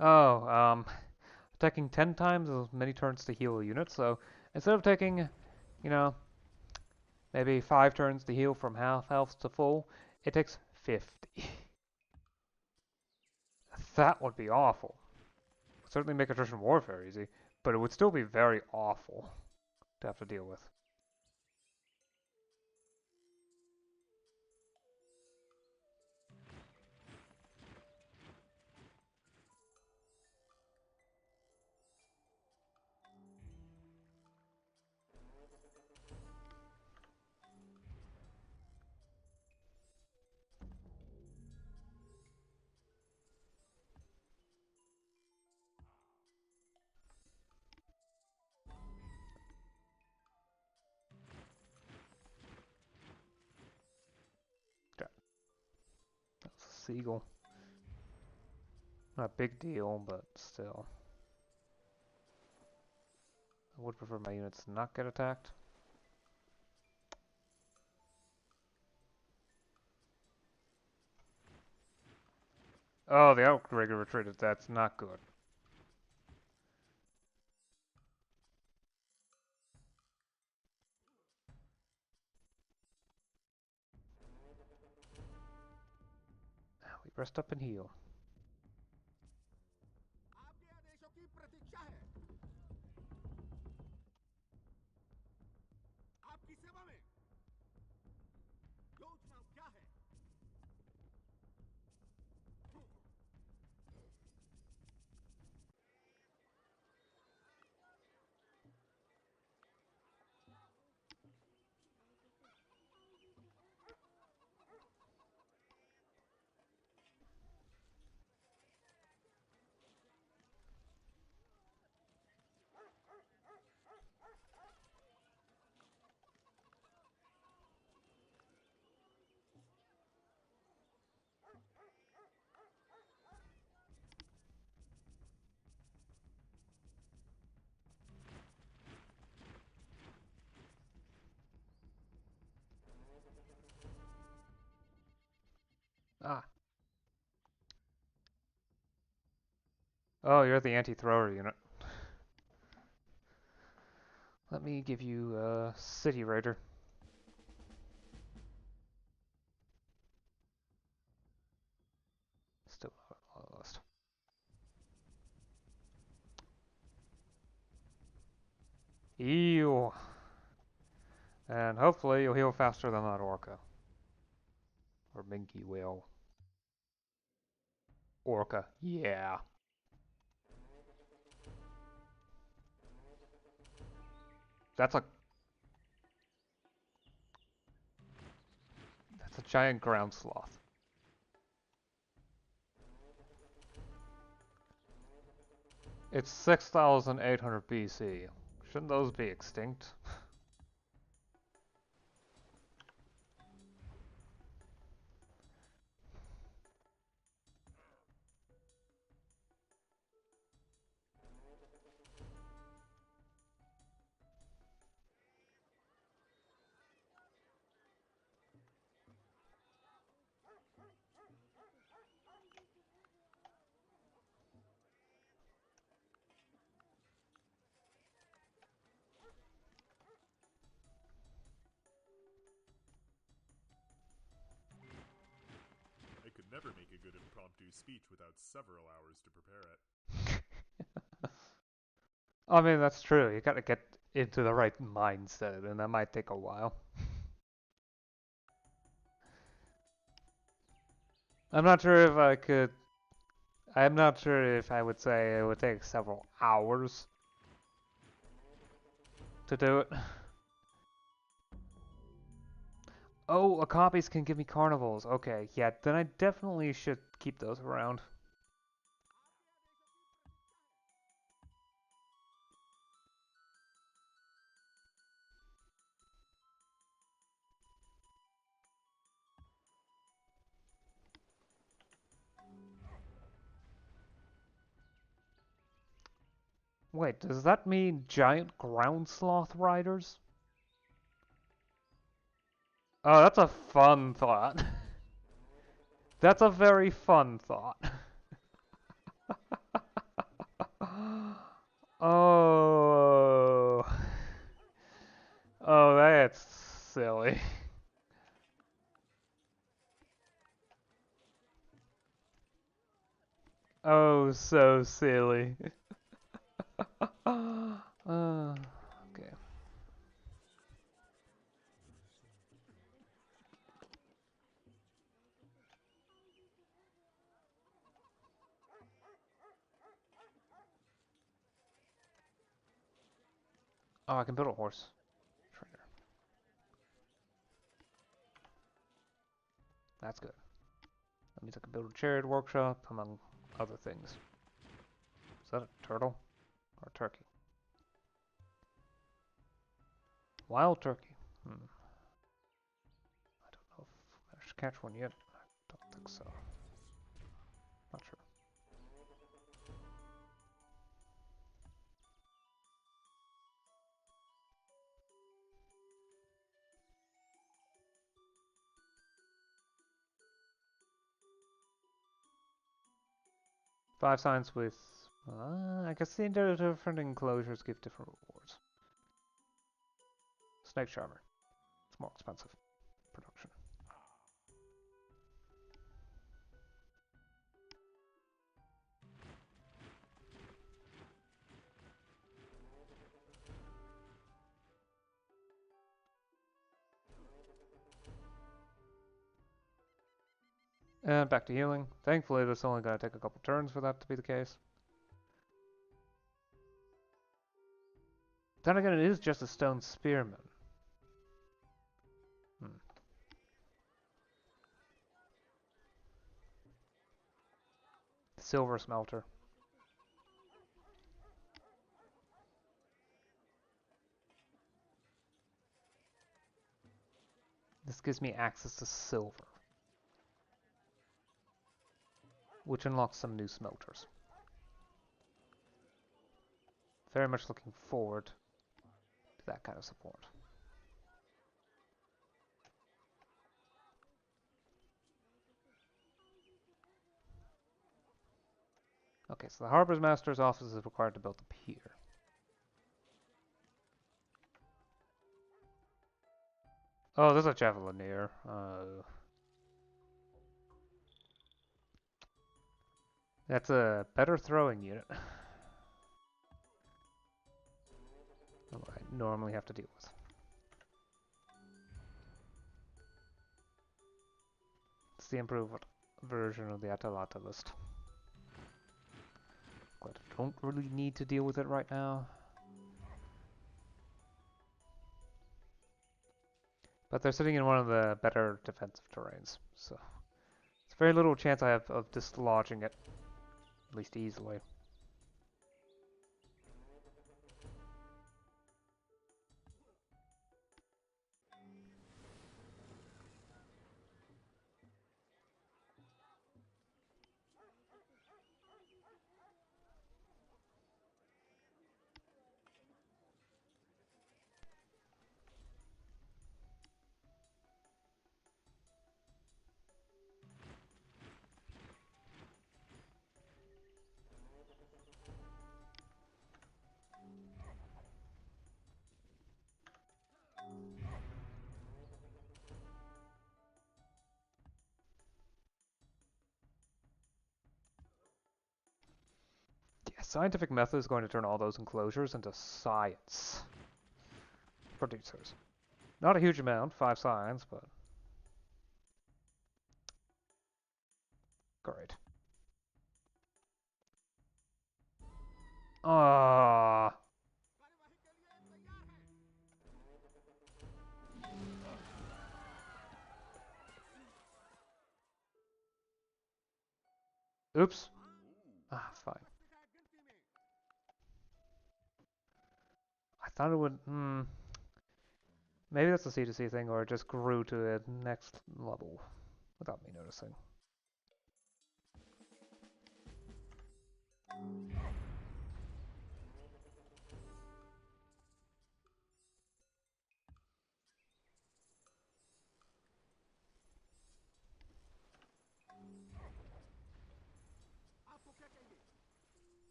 Oh, taking 10 times as many turns to heal a unit, so instead of taking, maybe 5 turns to heal from half health to full, it takes 50. That would be awful. Certainly make attrition warfare easy, but it would still be very awful to have to deal with. That's a seagull. Not a big deal, but still. I would prefer my units to not get attacked. Oh, the outrigger retreated. That's not good. We rest up and heal. Ah. Oh, you're the anti-thrower unit. Let me give you a City Raider. Still not on the list. Ew. And hopefully you'll heal faster than that Orca. Or Minky will. Orca. Yeah. That's a giant ground sloth. It's 6,800 BC. Shouldn't those be extinct? I could never make a good impromptu speech without several hours to prepare it. I mean, that's true. You gotta get into the right mindset, and that might take a while. I'm not sure if I could. I'm not sure if I would say it would take several hours to do it. Oh, copies can give me carnivals. Okay, yeah, then I definitely should keep those around. Wait, does that mean giant ground sloth riders? Oh, that's a fun thought. That's a very fun thought. Oh. Oh, that's silly. Oh, so silly. Okay. Oh, I can build a horse trainer. That's good. That means I can build a chariot workshop, among other things. Is that a turtle or a turkey? Wild turkey. I don't know if I managed to catch one yet. I don't think so. Not sure. 5 signs with... I guess the different enclosures give different rewards. Snake charmer. It's more expensive. Production. And back to healing. Thankfully, it's only going to take a couple turns for that to be the case. Then again, it is just a stone spearman. Silver smelter. This gives me access to silver, which unlocks some new smelters. Very much looking forward to that kind of support. Okay, so the Harbor's Master's office is required to build the pier. Oh, there's a Javelineer. That's a better throwing unit than what I normally have to deal with. It's the improved version of the Atalanta list. Glad I don't really need to deal with it right now. But they're sitting in one of the better defensive terrains, so there's very little chance I have of dislodging it, at least easily. scientific method is going to turn all those enclosures into science producers. Not a huge amount, 5 science, but great. Ah. Oops. Ah, fine. I thought it would. Maybe that's a C2C thing, or it just grew to a next level without me noticing.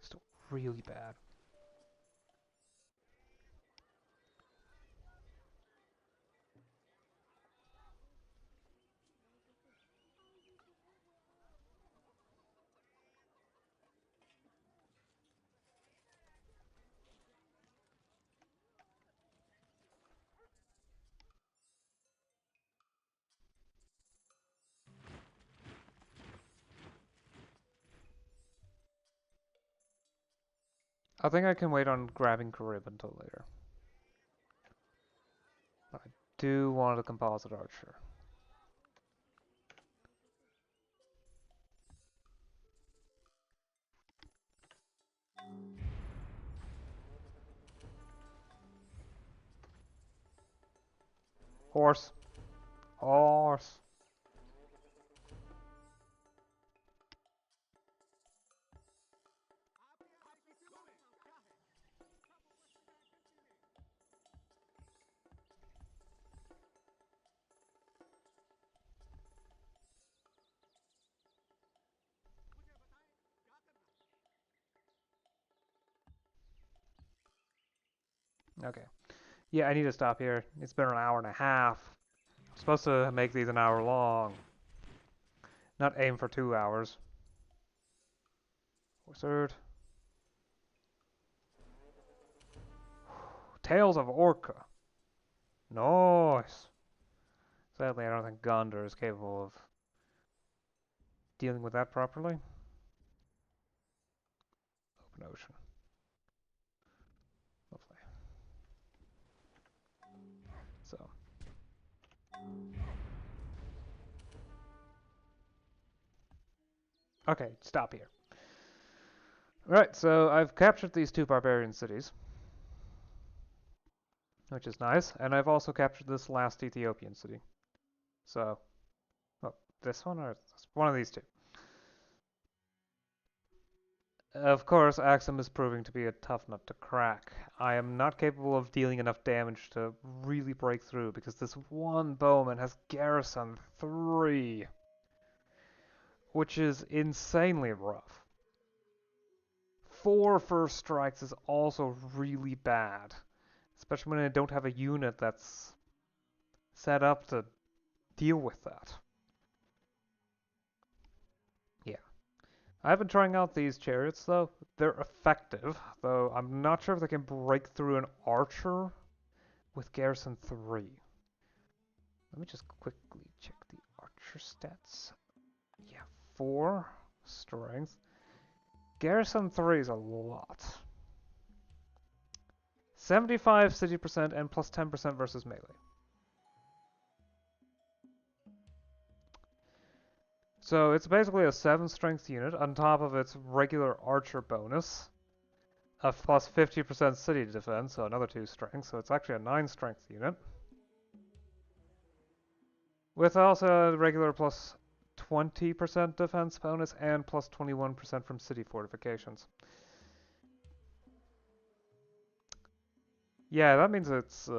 Still really bad. I think I can wait on grabbing Carib until later. I do want a composite archer. Horse. Horse. Okay. Yeah, I need to stop here. It's been an hour and a half. I'm supposed to make these an hour long. Not aim for 2 hours. Wizard. Tales of Orca. Nice. Sadly, I don't think Gondor is capable of dealing with that properly. Open ocean. Lovely. So. Okay, stop here. Alright, so I've captured these 2 barbarian cities, which is nice, and I've also captured this last Ethiopian city. So, well, this one or one of these 2. Of course, Axum is proving to be a tough nut to crack. I am not capable of dealing enough damage to really break through because this one bowman has Garrison III, which is insanely rough. 4 first strikes is also really bad, especially when I don't have a unit that's set up to deal with that. Yeah. I've been trying out these chariots though. They're effective, though I'm not sure if they can break through an archer with Garrison 3. Let me just quickly check the archer stats. Yeah, 4 strength. Garrison 3 is a lot. 75 city percent and plus 10% versus melee. So it's basically a 7 strength unit on top of its regular archer bonus of plus 50% city defense, so another 2 strength, so it's actually a 9 strength unit. With also a regular plus 20% defense bonus and plus 21% from city fortifications. Yeah, that means it's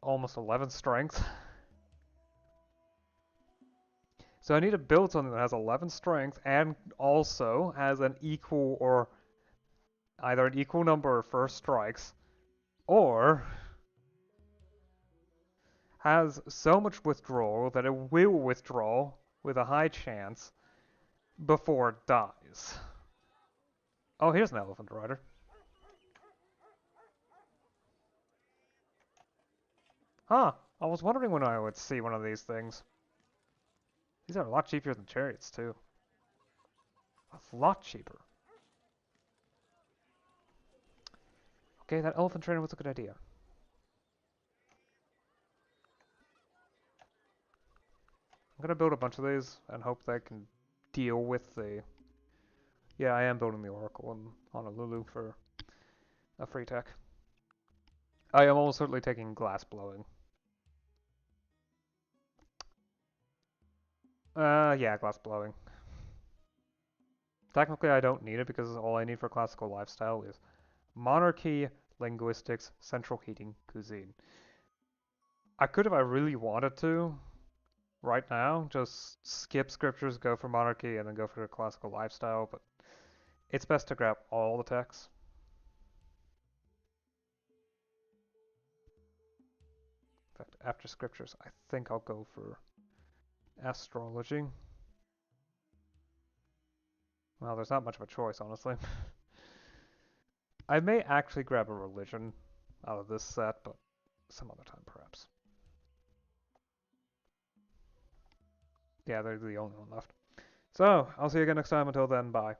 almost 11 strength. So I need to build something that has 11 strength and also has an equal or either an equal number of first strikes or has so much withdrawal that it will withdraw with a high chance before it dies. Oh, here's an elephant rider. Huh. I was wondering when I would see one of these things. These are a lot cheaper than chariots, too. A lot cheaper. Okay, that elephant trainer was a good idea. I'm gonna build a bunch of these and hope they can deal with the... Yeah, I am building the Oracle in Honolulu for a free tech. I am almost certainly taking glass blowing. Yeah, glass blowing. Technically, I don't need it because all I need for classical lifestyle is monarchy, linguistics, central heating, cuisine. I could, if I really wanted to, right now, just skip scriptures, go for monarchy, and then go for the classical lifestyle, but it's best to grab all the texts. In fact, after scriptures, I think I'll go for astrology. Well, there's not much of a choice, honestly. I may actually grab a religion out of this set, but some other time, perhaps. Yeah, they're the only one left. So, I'll see you again next time. Until then, bye.